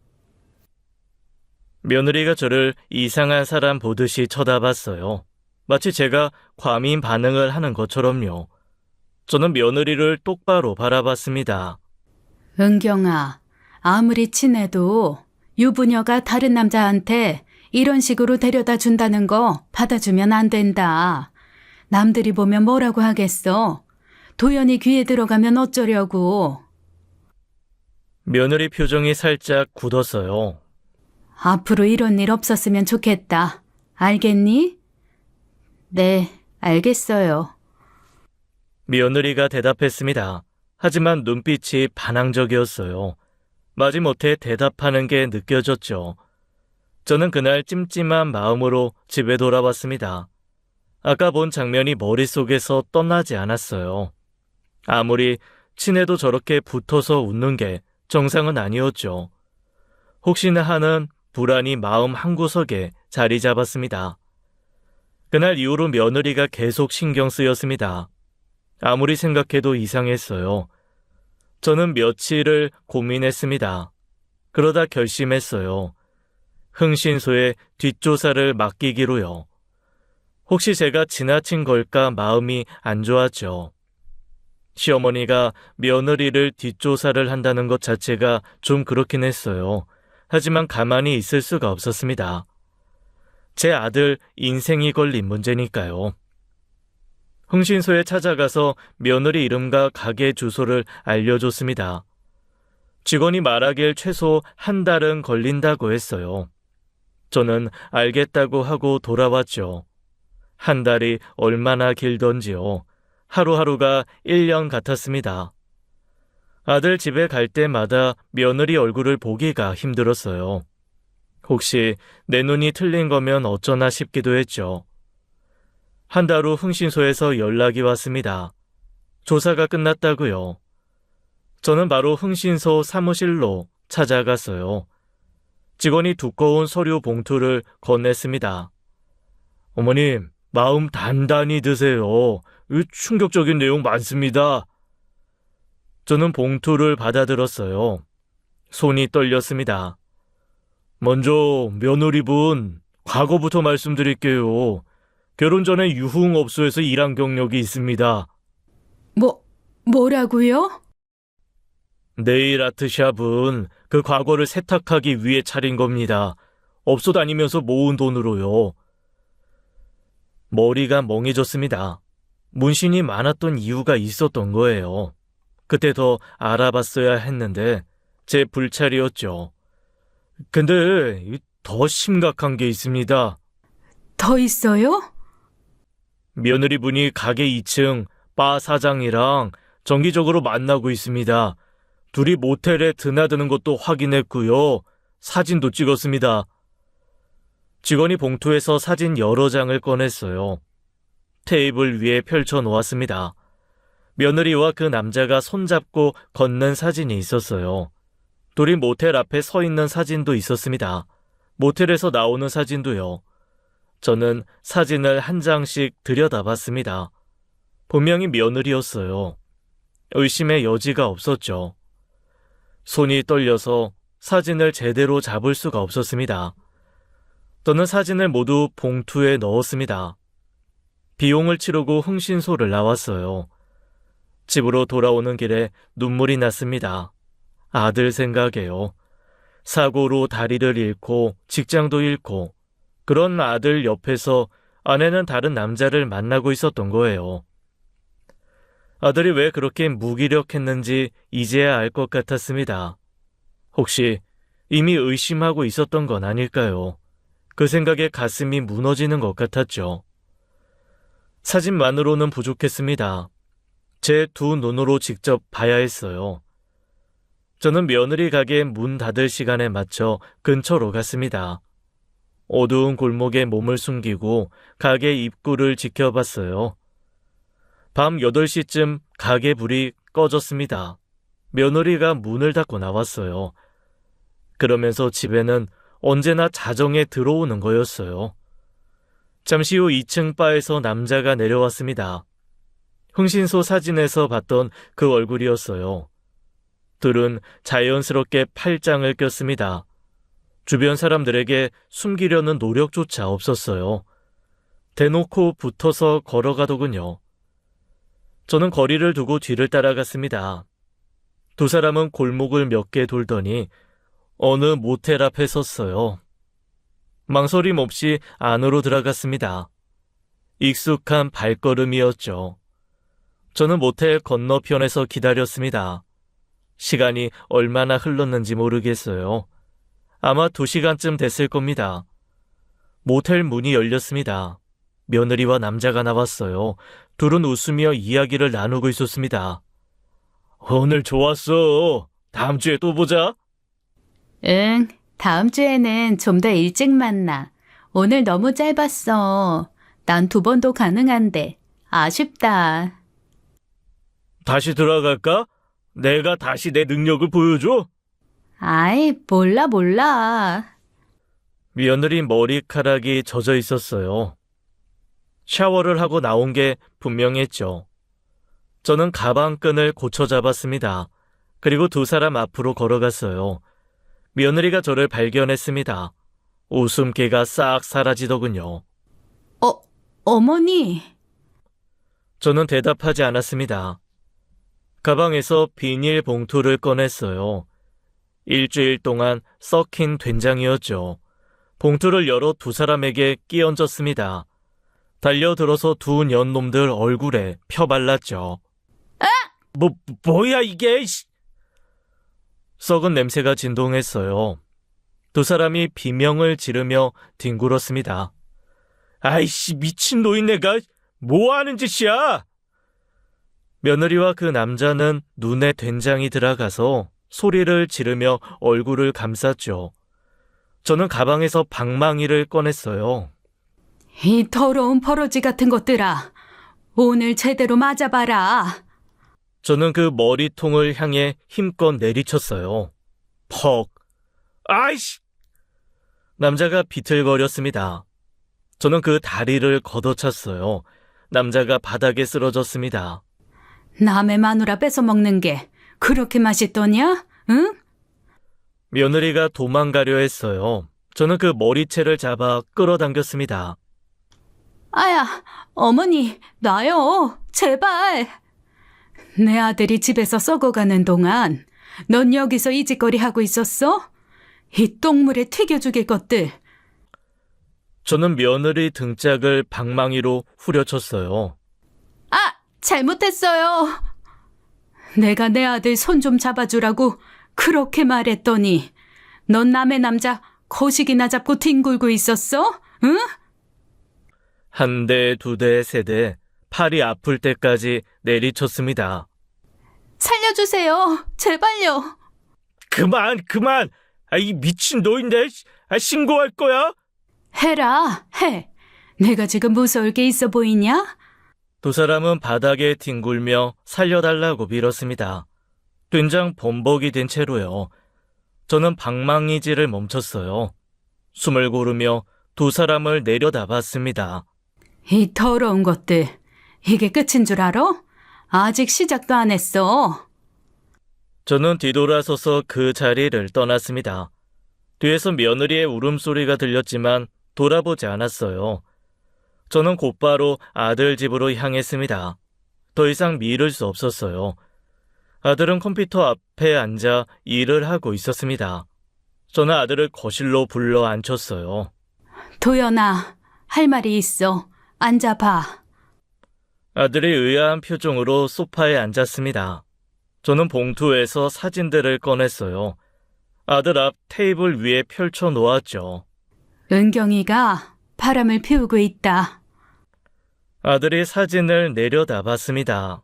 며느리가 저를 이상한 사람 보듯이 쳐다봤어요. 마치 제가 과민 반응을 하는 것처럼요. 저는 며느리를 똑바로 바라봤습니다. 은경아, 아무리 친해도 유부녀가 다른 남자한테 이런 식으로 데려다 준다는 거 받아주면 안 된다. 남들이 보면 뭐라고 하겠어? 도연이 귀에 들어가면 어쩌려고. 며느리 표정이 살짝 굳었어요. 앞으로 이런 일 없었으면 좋겠다. 알겠니? 네, 알겠어요. 며느리가 대답했습니다. 하지만 눈빛이 반항적이었어요. 마지못해 대답하는 게 느껴졌죠. 저는 그날 찜찜한 마음으로 집에 돌아왔습니다. 아까 본 장면이 머릿속에서 떠나지 않았어요. 아무리 친해도 저렇게 붙어서 웃는 게 정상은 아니었죠. 혹시나 하는 불안이 마음 한구석에 자리 잡았습니다. 그날 이후로 며느리가 계속 신경 쓰였습니다. 아무리 생각해도 이상했어요. 저는 며칠을 고민했습니다. 그러다 결심했어요. 흥신소에 뒷조사를 맡기기로요. 혹시 제가 지나친 걸까 마음이 안 좋았죠. 시어머니가 며느리를 뒷조사를 한다는 것 자체가 좀 그렇긴 했어요. 하지만 가만히 있을 수가 없었습니다. 제 아들 인생이 걸린 문제니까요. 흥신소에 찾아가서 며느리 이름과 가게 주소를 알려줬습니다. 직원이 말하길 최소 한 달은 걸린다고 했어요. 저는 알겠다고 하고 돌아왔죠. 한 달이 얼마나 길던지요. 하루하루가 1년 같았습니다. 아들 집에 갈 때마다 며느리 얼굴을 보기가 힘들었어요. 혹시 내 눈이 틀린 거면 어쩌나 싶기도 했죠. 한 달 후 흥신소에서 연락이 왔습니다. 조사가 끝났다고요. 저는 바로 흥신소 사무실로 찾아갔어요. 직원이 두꺼운 서류 봉투를 건넸습니다. 어머님, 마음 단단히 드세요. 충격적인 내용 많습니다. 저는 봉투를 받아들었어요. 손이 떨렸습니다. 먼저 며느리분, 과거부터 말씀드릴게요. 결혼 전에 유흥업소에서 일한 경력이 있습니다. 뭐라고요? 네일 아트샵은 그 과거를 세탁하기 위해 차린 겁니다. 업소 다니면서 모은 돈으로요. 머리가 멍해졌습니다. 문신이 많았던 이유가 있었던 거예요. 그때 더 알아봤어야 했는데 제 불찰이었죠. 근데 더 심각한 게 있습니다. 더 있어요? 며느리분이 가게 2층 바 사장이랑 정기적으로 만나고 있습니다. 둘이 모텔에 드나드는 것도 확인했고요. 사진도 찍었습니다. 직원이 봉투에서 사진 여러 장을 꺼냈어요. 테이블 위에 펼쳐 놓았습니다. 며느리와 그 남자가 손잡고 걷는 사진이 있었어요. 둘이 모텔 앞에 서 있는 사진도 있었습니다. 모텔에서 나오는 사진도요. 저는 사진을 한 장씩 들여다봤습니다. 분명히 며느리였어요. 의심의 여지가 없었죠. 손이 떨려서 사진을 제대로 잡을 수가 없었습니다. 저는 사진을 모두 봉투에 넣었습니다. 비용을 치르고 흥신소를 나왔어요. 집으로 돌아오는 길에 눈물이 났습니다. 아들 생각에요. 사고로 다리를 잃고 직장도 잃고 그런 아들 옆에서 아내는 다른 남자를 만나고 있었던 거예요. 아들이 왜 그렇게 무기력했는지 이제야 알 것 같았습니다. 혹시 이미 의심하고 있었던 건 아닐까요? 그 생각에 가슴이 무너지는 것 같았죠. 사진만으로는 부족했습니다. 제 두 눈으로 직접 봐야 했어요. 저는 며느리 가게 문 닫을 시간에 맞춰 근처로 갔습니다. 어두운 골목에 몸을 숨기고 가게 입구를 지켜봤어요. 밤 8시쯤 가게 불이 꺼졌습니다. 며느리가 문을 닫고 나왔어요. 그러면서 집에는 언제나 자정에 들어오는 거였어요. 잠시 후 2층 바에서 남자가 내려왔습니다. 흥신소 사진에서 봤던 그 얼굴이었어요. 둘은 자연스럽게 팔짱을 꼈습니다. 주변 사람들에게 숨기려는 노력조차 없었어요. 대놓고 붙어서 걸어가더군요. 저는 거리를 두고 뒤를 따라갔습니다. 두 사람은 골목을 몇 개 돌더니 어느 모텔 앞에 섰어요. 망설임 없이 안으로 들어갔습니다. 익숙한 발걸음이었죠. 저는 모텔 건너편에서 기다렸습니다. 시간이 얼마나 흘렀는지 모르겠어요. 아마 2시간쯤 됐을 겁니다. 모텔 문이 열렸습니다. 며느리와 남자가 나왔어요. 둘은 웃으며 이야기를 나누고 있었습니다. 오늘 좋았어. 다음 주에 또 보자. 응, 다음 주에는 좀 더 일찍 만나. 오늘 너무 짧았어. 난 2번도 가능한데. 아쉽다. 다시 들어갈까? 내가 다시 내 능력을 보여줘? 아이, 몰라. 며느리 머리카락이 젖어 있었어요. 샤워를 하고 나온 게 분명했죠. 저는 가방끈을 고쳐 잡았습니다. 그리고 두 사람 앞으로 걸어갔어요. 며느리가 저를 발견했습니다. 웃음기가 싹 사라지더군요. 어머니. 저는 대답하지 않았습니다. 가방에서 비닐 봉투를 꺼냈어요. 일주일 동안 썩힌 된장이었죠. 봉투를 열어 두 사람에게 끼얹었습니다. 달려들어서 두 년놈들 얼굴에 펴발랐죠. 뭐야 이게! 썩은 냄새가 진동했어요. 두 사람이 비명을 지르며 뒹굴었습니다. 아이씨, 미친 노인네가 뭐하는 짓이야! 며느리와 그 남자는 눈에 된장이 들어가서 소리를 지르며 얼굴을 감쌌죠. 저는 가방에서 방망이를 꺼냈어요. 이 더러운 버러지 같은 것들아, 오늘 제대로 맞아봐라. 저는 그 머리통을 향해 힘껏 내리쳤어요. 퍽! 아이씨! 남자가 비틀거렸습니다. 저는 그 다리를 걷어찼어요. 남자가 바닥에 쓰러졌습니다. 남의 마누라 뺏어 먹는 게 그렇게 맛있더냐? 응? 며느리가 도망가려 했어요. 저는 그 머리채를 잡아 끌어당겼습니다. 아야, 어머니, 놔요. 제발. 내 아들이 집에서 썩어가는 동안 넌 여기서 이 짓거리 하고 있었어? 이 똥물에 튀겨 죽일 것들. 저는 며느리 등짝을 방망이로 후려쳤어요. 아, 잘못했어요. 내가 내 아들 손 좀 잡아주라고 그렇게 말했더니 넌 남의 남자 거식이나 잡고 뒹굴고 있었어? 응? 한 대, 두 대, 세 대, 팔이 아플 때까지 내리쳤습니다. 살려주세요. 제발요. 그만! 이 미친 노인네, 신고할 거야? 해라, 해. 내가 지금 무서울 게 있어 보이냐? 두 사람은 바닥에 뒹굴며 살려달라고 빌었습니다. 된장 범벅이 된 채로요. 저는 방망이질을 멈췄어요. 숨을 고르며 두 사람을 내려다봤습니다. 이 더러운 것들. 이게 끝인 줄 알아? 아직 시작도 안 했어. 저는 뒤돌아서서 그 자리를 떠났습니다. 뒤에서 며느리의 울음소리가 들렸지만 돌아보지 않았어요. 저는 곧바로 아들 집으로 향했습니다. 더 이상 미룰 수 없었어요. 아들은 컴퓨터 앞에 앉아 일을 하고 있었습니다. 저는 아들을 거실로 불러 앉혔어요. 도연아, 할 말이 있어. 앉아봐. 아들이 의아한 표정으로 소파에 앉았습니다. 저는 봉투에서 사진들을 꺼냈어요. 아들 앞 테이블 위에 펼쳐 놓았죠. 은경이가 바람을 피우고 있다. 아들이 사진을 내려다봤습니다.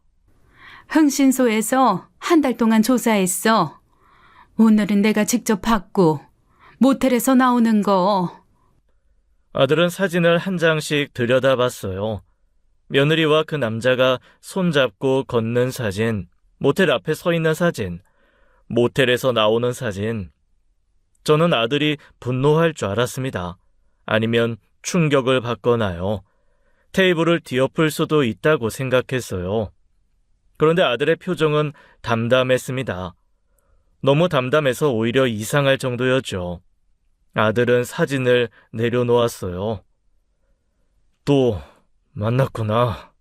흥신소에서 한 달 동안 조사했어. 오늘은 내가 직접 봤고, 모텔에서 나오는 거. 아들은 사진을 한 장씩 들여다봤어요. 며느리와 그 남자가 손잡고 걷는 사진, 모텔 앞에 서 있는 사진, 모텔에서 나오는 사진. 저는 아들이 분노할 줄 알았습니다. 아니면 충격을 받거나요. 테이블을 뒤엎을 수도 있다고 생각했어요. 그런데 아들의 표정은 담담했습니다. 너무 담담해서 오히려 이상할 정도였죠. 아들은 사진을 내려놓았어요. 또 만났구나.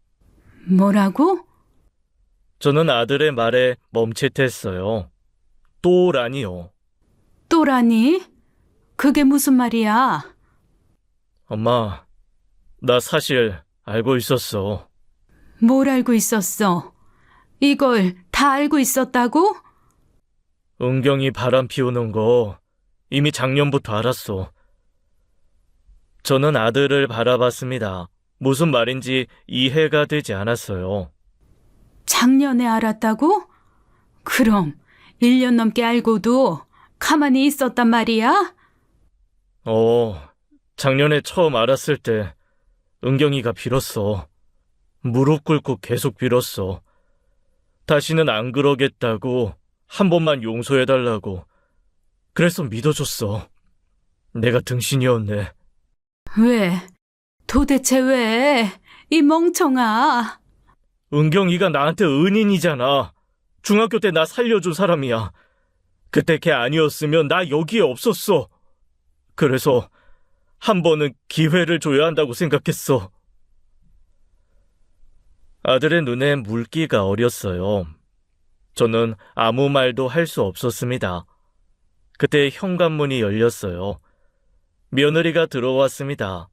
뭐라고? 저는 아들의 말에 멈칫했어요. 또라니요. 또라니? 그게 무슨 말이야? 엄마, 나 사실 알고 있었어. 뭘 알고 있었어? 이걸 다 알고 있었다고? 은경이 바람 피우는 거 이미 작년부터 알았어. 저는 아들을 바라봤습니다. 무슨 말인지 이해가 되지 않았어요. 작년에 알았다고? 그럼 1년 넘게 알고도 가만히 있었단 말이야? 작년에 처음 알았을 때 은경이가 빌었어. 무릎 꿇고 계속 빌었어. 다시는 안 그러겠다고, 한 번만 용서해달라고. 그래서 믿어줬어. 내가 등신이었네. 왜? 도대체 왜? 이 멍청아. 은경이가 나한테 은인이잖아. 중학교 때 나 살려준 사람이야. 그때 걔 아니었으면 나 여기에 없었어. 그래서 한 번은 기회를 줘야 한다고 생각했어. 아들의 눈에 물기가 어렸어요. 저는 아무 말도 할 수 없었습니다. 그때 현관문이 열렸어요. 며느리가 들어왔습니다.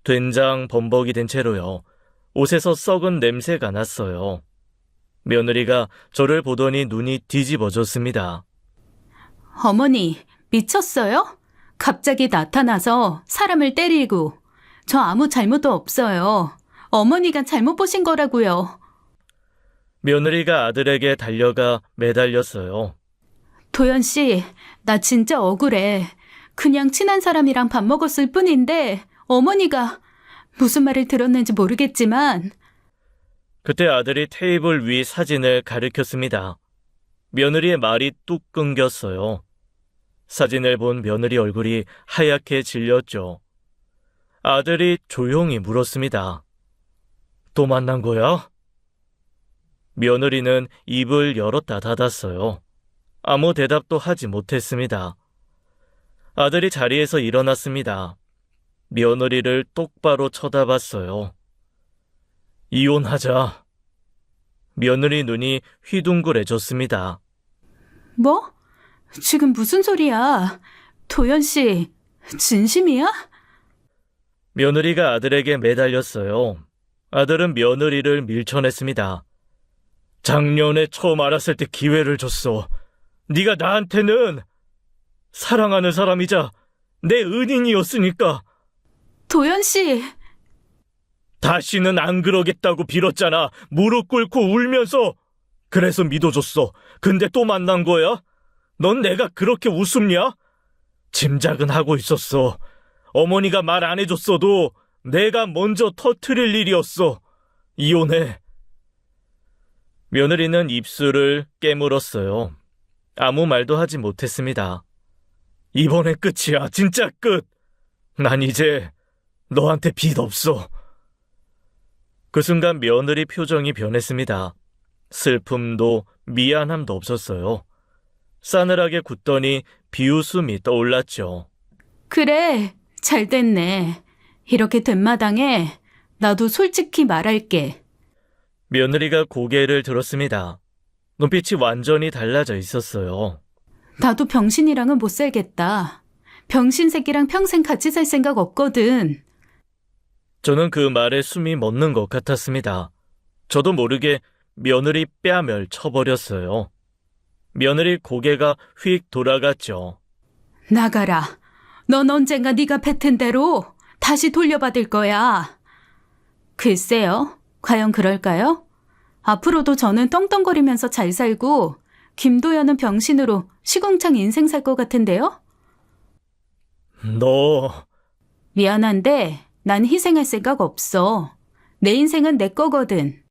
된장 범벅이 된 채로요. 옷에서 썩은 냄새가 났어요. 며느리가 저를 보더니 눈이 뒤집어졌습니다. 어머니, 미쳤어요? 갑자기 나타나서 사람을 때리고. 저 아무 잘못도 없어요. 어머니가 잘못 보신 거라고요. 며느리가 아들에게 달려가 매달렸어요. 도연 씨, 나 진짜 억울해. 그냥 친한 사람이랑 밥 먹었을 뿐인데 어머니가 무슨 말을 들었는지 모르겠지만 그때 아들이 테이블 위 사진을 가리켰습니다. 며느리의 말이 뚝 끊겼어요. 사진을 본 며느리 얼굴이 하얗게 질렸죠. 아들이 조용히 물었습니다. 또 만난 거야? 며느리는 입을 열었다 닫았어요. 아무 대답도 하지 못했습니다. 아들이 자리에서 일어났습니다. 며느리를 똑바로 쳐다봤어요. 이혼하자. 며느리 눈이 휘둥그레졌습니다. 뭐? 지금 무슨 소리야? 도연 씨, 진심이야? 며느리가 아들에게 매달렸어요. 아들은 며느리를 밀쳐냈습니다. 작년에 처음 알았을 때 기회를 줬어. 네가 나한테는 사랑하는 사람이자 내 은인이었으니까. 도연 씨, 다시는 안 그러겠다고 빌었잖아. 무릎 꿇고 울면서. 그래서 믿어줬어. 근데 또 만난 거야? 넌 내가 그렇게 우습냐? 짐작은 하고 있었어. 어머니가 말 안 해줬어도 내가 먼저 터트릴 일이었어. 이혼해. 며느리는 입술을 깨물었어요. 아무 말도 하지 못했습니다. 이번에 끝이야. 진짜 끝. 난 이제 너한테 빚 없어. 그 순간 며느리 표정이 변했습니다. 슬픔도 미안함도 없었어요. 싸늘하게 굳더니 비웃음이 떠올랐죠. 그래, 잘 됐네. 이렇게 된 마당에 나도 솔직히 말할게. 며느리가 고개를 들었습니다. 눈빛이 완전히 달라져 있었어요. 나도 병신이랑은 못 살겠다. 병신 새끼랑 평생 같이 살 생각 없거든. 저는 그 말에 숨이 멎는 것 같았습니다. 저도 모르게 며느리 뺨을 쳐버렸어요. 며느리 고개가 휙 돌아갔죠. 나가라. 넌 언젠가 네가 뱉은 대로 다시 돌려받을 거야. 글쎄요. 과연 그럴까요? 앞으로도 저는 떵떵거리면서 잘 살고 김도연은 병신으로 시궁창 인생 살 것 같은데요? 너... 미안한데 난 희생할 생각 없어. 내 인생은 내 거거든.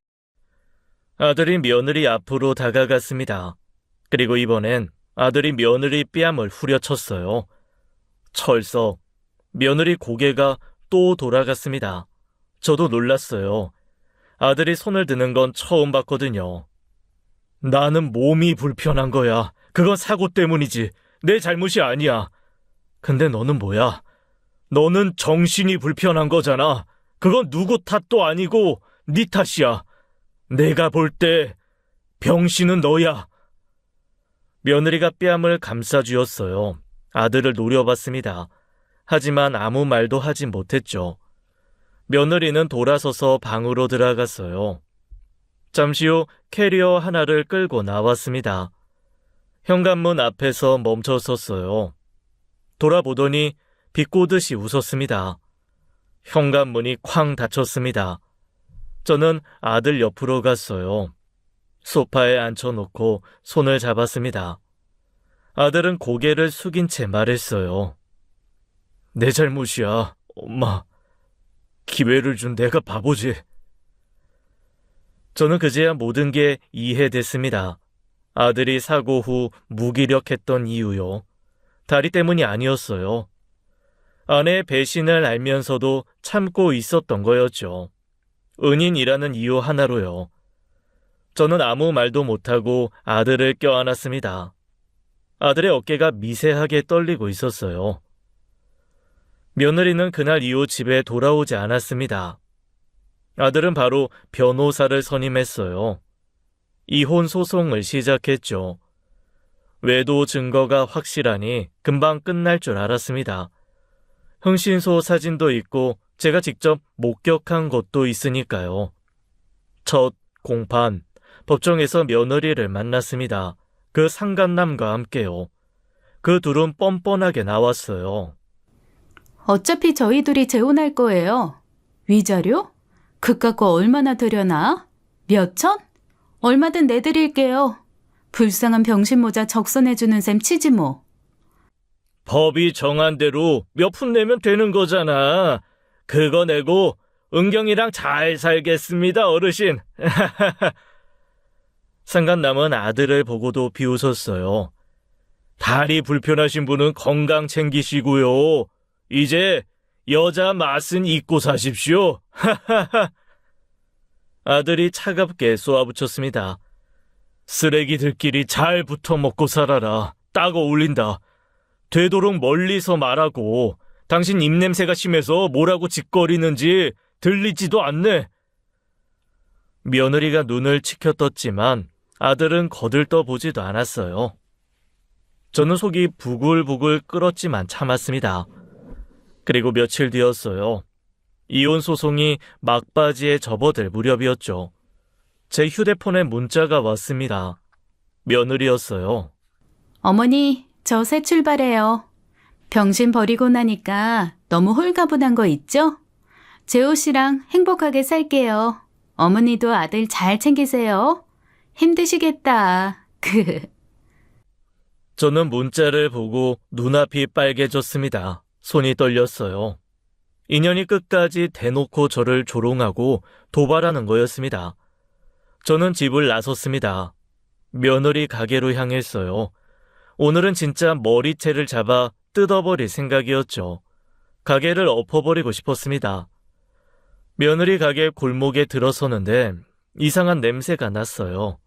아들이 며느리 앞으로 다가갔습니다. 그리고 이번엔 아들이 며느리 뺨을 후려쳤어요. 철썩. 며느리 고개가 또 돌아갔습니다. 저도 놀랐어요. 아들이 손을 드는 건 처음 봤거든요. 나는 몸이 불편한 거야. 그건 사고 때문이지. 내 잘못이 아니야. 근데 너는 뭐야? 너는 정신이 불편한 거잖아. 그건 누구 탓도 아니고 네 탓이야. 내가 볼 때 병신은 너야. 며느리가 뺨을 감싸주었어요. 아들을 노려봤습니다. 하지만 아무 말도 하지 못했죠. 며느리는 돌아서서 방으로 들어갔어요. 잠시 후 캐리어 하나를 끌고 나왔습니다. 현관문 앞에서 멈춰섰어요. 돌아보더니 비꼬듯이 웃었습니다. 현관문이 쾅 닫혔습니다. 저는 아들 옆으로 갔어요. 소파에 앉혀놓고 손을 잡았습니다. 아들은 고개를 숙인 채 말했어요. 내 잘못이야, 엄마. 기회를 준 내가 바보지. 저는 그제야 모든 게 이해됐습니다. 아들이 사고 후 무기력했던 이유요. 다리 때문이 아니었어요. 아내의 배신을 알면서도 참고 있었던 거였죠. 은인이라는 이유 하나로요. 저는 아무 말도 못하고 아들을 껴안았습니다. 아들의 어깨가 미세하게 떨리고 있었어요. 며느리는 그날 이후 집에 돌아오지 않았습니다. 아들은 바로 변호사를 선임했어요. 이혼 소송을 시작했죠. 외도 증거가 확실하니 금방 끝날 줄 알았습니다. 흥신소 사진도 있고 제가 직접 목격한 것도 있으니까요. 첫 공판, 법정에서 며느리를 만났습니다. 그 상간남과 함께요. 그 둘은 뻔뻔하게 나왔어요. 어차피 저희 둘이 재혼할 거예요. 위자료? 그깟 거 얼마나 들여나? 몇 천? 얼마든 내드릴게요. 불쌍한 병신 모자 적선해주는 셈 치지 뭐. 법이 정한 대로 몇 푼 내면 되는 거잖아. 그거 내고 은경이랑 잘 살겠습니다, 어르신. 상간남은 아들을 보고도 비웃었어요. 다리 불편하신 분은 건강 챙기시고요. 이제 여자 맛은 잊고 사십시오. 아들이 차갑게 쏘아붙였습니다. 쓰레기들끼리 잘 붙어 먹고 살아라. 딱 어울린다. 되도록 멀리서 말하고 당신 입냄새가 심해서 뭐라고 짓거리는지 들리지도 않네. 며느리가 눈을 치켜떴지만 아들은 거들떠보지도 않았어요. 저는 속이 부글부글 끓었지만 참았습니다. 그리고 며칠 뒤였어요. 이혼 소송이 막바지에 접어들 무렵이었죠. 제 휴대폰에 문자가 왔습니다. 며느리였어요. 어머니, 저 새 출발해요. 병신 버리고 나니까 너무 홀가분한 거 있죠? 재호 씨랑 행복하게 살게요. 어머니도 아들 잘 챙기세요. 힘드시겠다. 저는 문자를 보고 눈앞이 빨개졌습니다. 손이 떨렸어요. 인연이 끝까지 대놓고 저를 조롱하고 도발하는 거였습니다. 저는 집을 나섰습니다. 며느리 가게로 향했어요. 오늘은 진짜 머리채를 잡아 뜯어버릴 생각이었죠. 가게를 엎어버리고 싶었습니다. 며느리 가게 골목에 들어서는데 이상한 냄새가 났어요.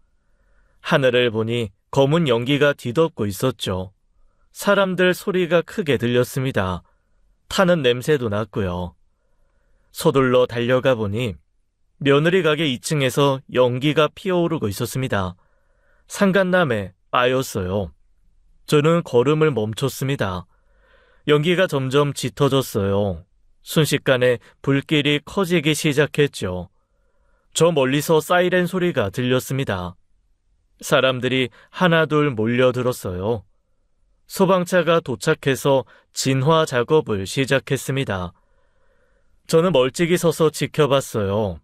하늘을 보니 검은 연기가 뒤덮고 있었죠. 사람들 소리가 크게 들렸습니다. 타는 냄새도 났고요. 서둘러 달려가 보니 며느리 가게 2층에서 연기가 피어오르고 있었습니다. 상간남의 바였어요. 저는 걸음을 멈췄습니다. 연기가 점점 짙어졌어요. 순식간에 불길이 커지기 시작했죠. 저 멀리서 사이렌 소리가 들렸습니다. 사람들이 하나둘 몰려들었어요. 소방차가 도착해서 진화 작업을 시작했습니다. 저는 멀찍이 서서 지켜봤어요.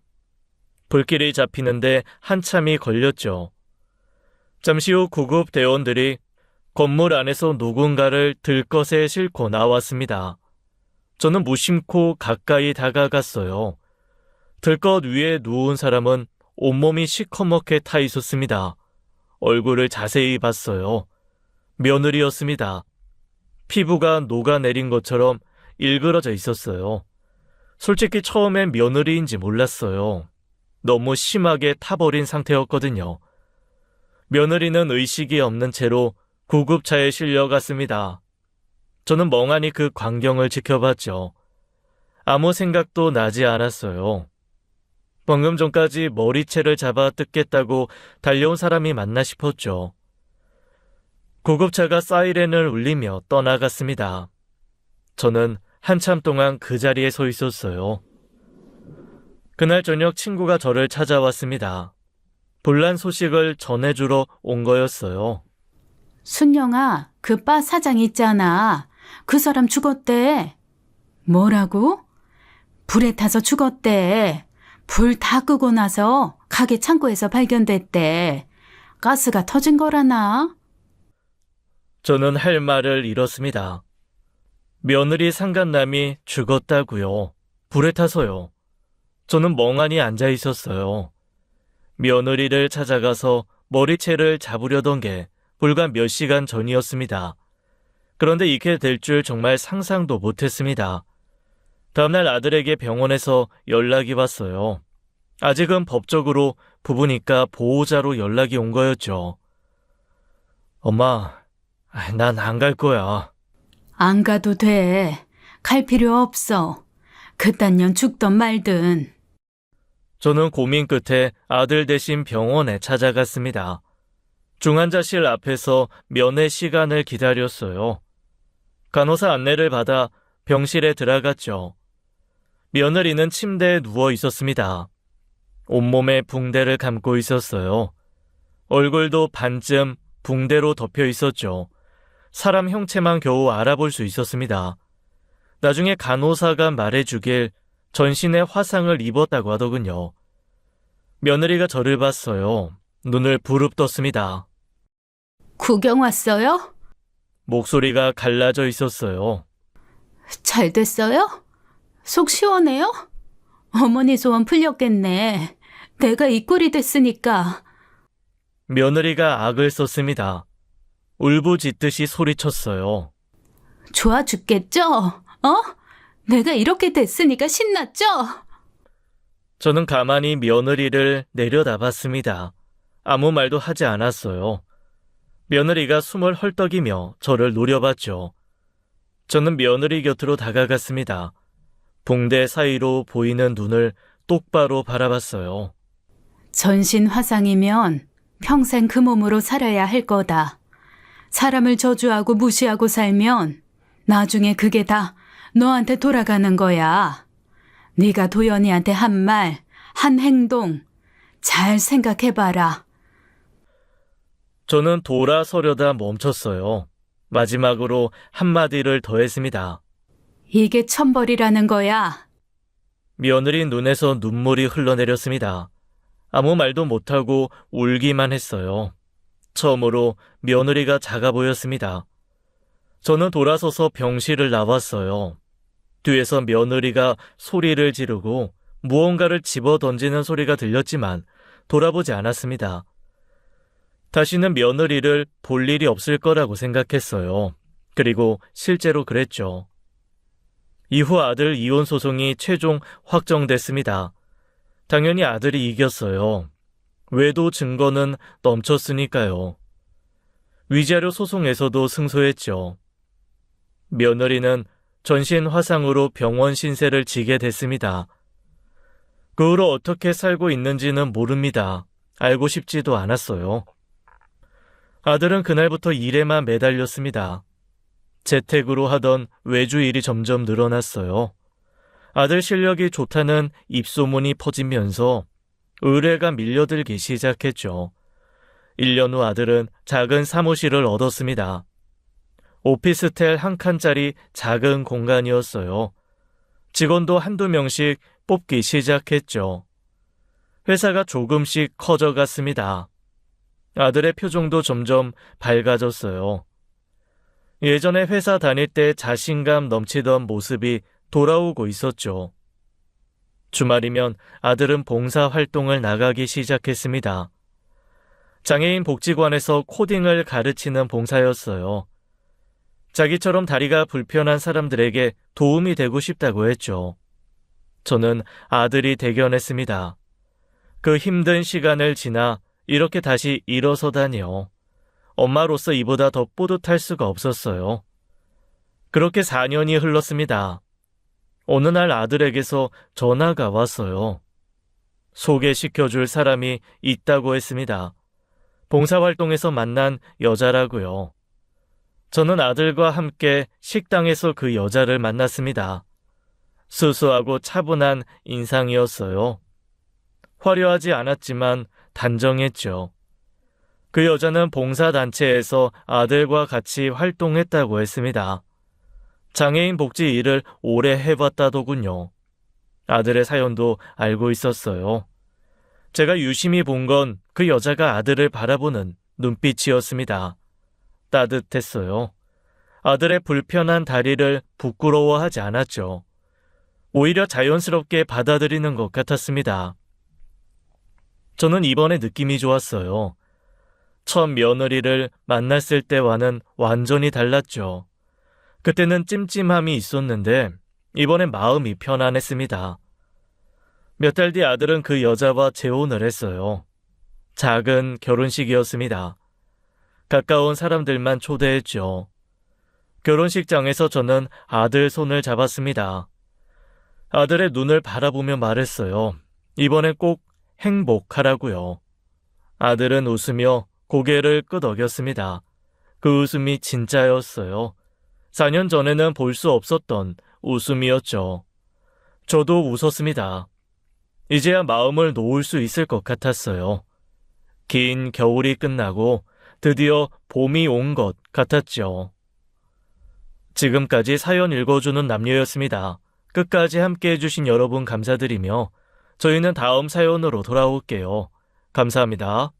불길이 잡히는데 한참이 걸렸죠. 잠시 후 구급 대원들이 건물 안에서 누군가를 들것에 싣고 나왔습니다. 저는 무심코 가까이 다가갔어요. 들것 위에 누운 사람은 온몸이 시커멓게 타 있었습니다. 얼굴을 자세히 봤어요. 며느리였습니다. 피부가 녹아내린 것처럼 일그러져 있었어요. 솔직히 처음엔 며느리인지 몰랐어요. 너무 심하게 타버린 상태였거든요. 며느리는 의식이 없는 채로 구급차에 실려갔습니다. 저는 멍하니 그 광경을 지켜봤죠. 아무 생각도 나지 않았어요. 방금 전까지 머리채를 잡아 뜯겠다고 달려온 사람이 맞나 싶었죠. 구급차가 사이렌을 울리며 떠나갔습니다. 저는 한참 동안 그 자리에 서 있었어요. 그날 저녁 친구가 저를 찾아왔습니다. 불난 소식을 전해주러 온 거였어요. 순영아, 그 바 사장 있잖아. 그 사람 죽었대. 뭐라고? 불에 타서 죽었대. 불 다 끄고 나서 가게 창고에서 발견됐대. 가스가 터진 거라나? 저는 할 말을 잃었습니다. 며느리 상간남이 죽었다고요. 불에 타서요. 저는 멍하니 앉아 있었어요. 며느리를 찾아가서 머리채를 잡으려던 게 불과 몇 시간 전이었습니다. 그런데 이렇게 될 줄 정말 상상도 못했습니다. 다음날 아들에게 병원에서 연락이 왔어요. 아직은 법적으로 부부니까 보호자로 연락이 온 거였죠. 엄마, 난 안 갈 거야. 안 가도 돼. 갈 필요 없어. 그딴 년 죽던 말든. 저는 고민 끝에 아들 대신 병원에 찾아갔습니다. 중환자실 앞에서 면회 시간을 기다렸어요. 간호사 안내를 받아 병실에 들어갔죠. 며느리는 침대에 누워 있었습니다. 온몸에 붕대를 감고 있었어요. 얼굴도 반쯤 붕대로 덮여 있었죠. 사람 형체만 겨우 알아볼 수 있었습니다. 나중에 간호사가 말해주길 전신에 화상을 입었다고 하더군요. 며느리가 저를 봤어요. 눈을 부릅떴습니다. 구경 왔어요? 목소리가 갈라져 있었어요. 잘 됐어요? 속 시원해요? 어머니 소원 풀렸겠네. 내가 이 꼴이 됐으니까. 며느리가 악을 썼습니다. 울부짖듯이 소리쳤어요. 좋아 죽겠죠? 내가 이렇게 됐으니까 신났죠? 저는 가만히 며느리를 내려다봤습니다. 아무 말도 하지 않았어요. 며느리가 숨을 헐떡이며 저를 노려봤죠. 저는 며느리 곁으로 다가갔습니다. 붕대 사이로 보이는 눈을 똑바로 바라봤어요. 전신 화상이면 평생 그 몸으로 살아야 할 거다. 사람을 저주하고 무시하고 살면 나중에 그게 다 너한테 돌아가는 거야. 네가 도연이한테 한 말, 한 행동 잘 생각해봐라. 저는 돌아서려다 멈췄어요. 마지막으로 한마디를 더했습니다. 이게 천벌이라는 거야. 며느리 눈에서 눈물이 흘러내렸습니다. 아무 말도 못하고 울기만 했어요. 처음으로 며느리가 작아 보였습니다. 저는 돌아서서 병실을 나왔어요. 뒤에서 며느리가 소리를 지르고 무언가를 집어 던지는 소리가 들렸지만 돌아보지 않았습니다. 다시는 며느리를 볼 일이 없을 거라고 생각했어요. 그리고 실제로 그랬죠. 이후 아들 이혼 소송이 최종 확정됐습니다. 당연히 아들이 이겼어요. 외도 증거는 넘쳤으니까요. 위자료 소송에서도 승소했죠. 며느리는 전신 화상으로 병원 신세를 지게 됐습니다. 그 후로 어떻게 살고 있는지는 모릅니다. 알고 싶지도 않았어요. 아들은 그날부터 일에만 매달렸습니다. 재택으로 하던 외주 일이 점점 늘어났어요. 아들 실력이 좋다는 입소문이 퍼지면서 의뢰가 밀려들기 시작했죠. 1년 후 아들은 작은 사무실을 얻었습니다. 오피스텔 한 칸짜리 작은 공간이었어요. 직원도 한두 명씩 뽑기 시작했죠. 회사가 조금씩 커져갔습니다. 아들의 표정도 점점 밝아졌어요. 예전에 회사 다닐 때 자신감 넘치던 모습이 돌아오고 있었죠. 주말이면 아들은 봉사활동을 나가기 시작했습니다. 장애인 복지관에서 코딩을 가르치는 봉사였어요. 자기처럼 다리가 불편한 사람들에게 도움이 되고 싶다고 했죠. 저는 아들이 대견했습니다. 그 힘든 시간을 지나 이렇게 다시 일어서다니요. 엄마로서 이보다 더 뿌듯할 수가 없었어요. 그렇게 4년이 흘렀습니다. 어느 날 아들에게서 전화가 왔어요. 소개시켜줄 사람이 있다고 했습니다. 봉사활동에서 만난 여자라고요. 저는 아들과 함께 식당에서 그 여자를 만났습니다. 수수하고 차분한 인상이었어요. 화려하지 않았지만 단정했죠. 그 여자는 봉사단체에서 아들과 같이 활동했다고 했습니다. 장애인 복지 일을 오래 해봤다더군요. 아들의 사연도 알고 있었어요. 제가 유심히 본 건 그 여자가 아들을 바라보는 눈빛이었습니다. 따뜻했어요. 아들의 불편한 다리를 부끄러워하지 않았죠. 오히려 자연스럽게 받아들이는 것 같았습니다. 저는 이번에 느낌이 좋았어요. 첫 며느리를 만났을 때와는 완전히 달랐죠. 그때는 찜찜함이 있었는데 이번엔 마음이 편안했습니다. 몇 달 뒤 아들은 그 여자와 재혼을 했어요. 작은 결혼식이었습니다. 가까운 사람들만 초대했죠. 결혼식장에서 저는 아들 손을 잡았습니다. 아들의 눈을 바라보며 말했어요. 이번엔 꼭 행복하라고요. 아들은 웃으며 고개를 끄덕였습니다. 그 웃음이 진짜였어요. 4년 전에는 볼 수 없었던 웃음이었죠. 저도 웃었습니다. 이제야 마음을 놓을 수 있을 것 같았어요. 긴 겨울이 끝나고 드디어 봄이 온 것 같았죠. 지금까지 사연 읽어주는 남녀였습니다. 끝까지 함께 해주신 여러분 감사드리며 저희는 다음 사연으로 돌아올게요. 감사합니다.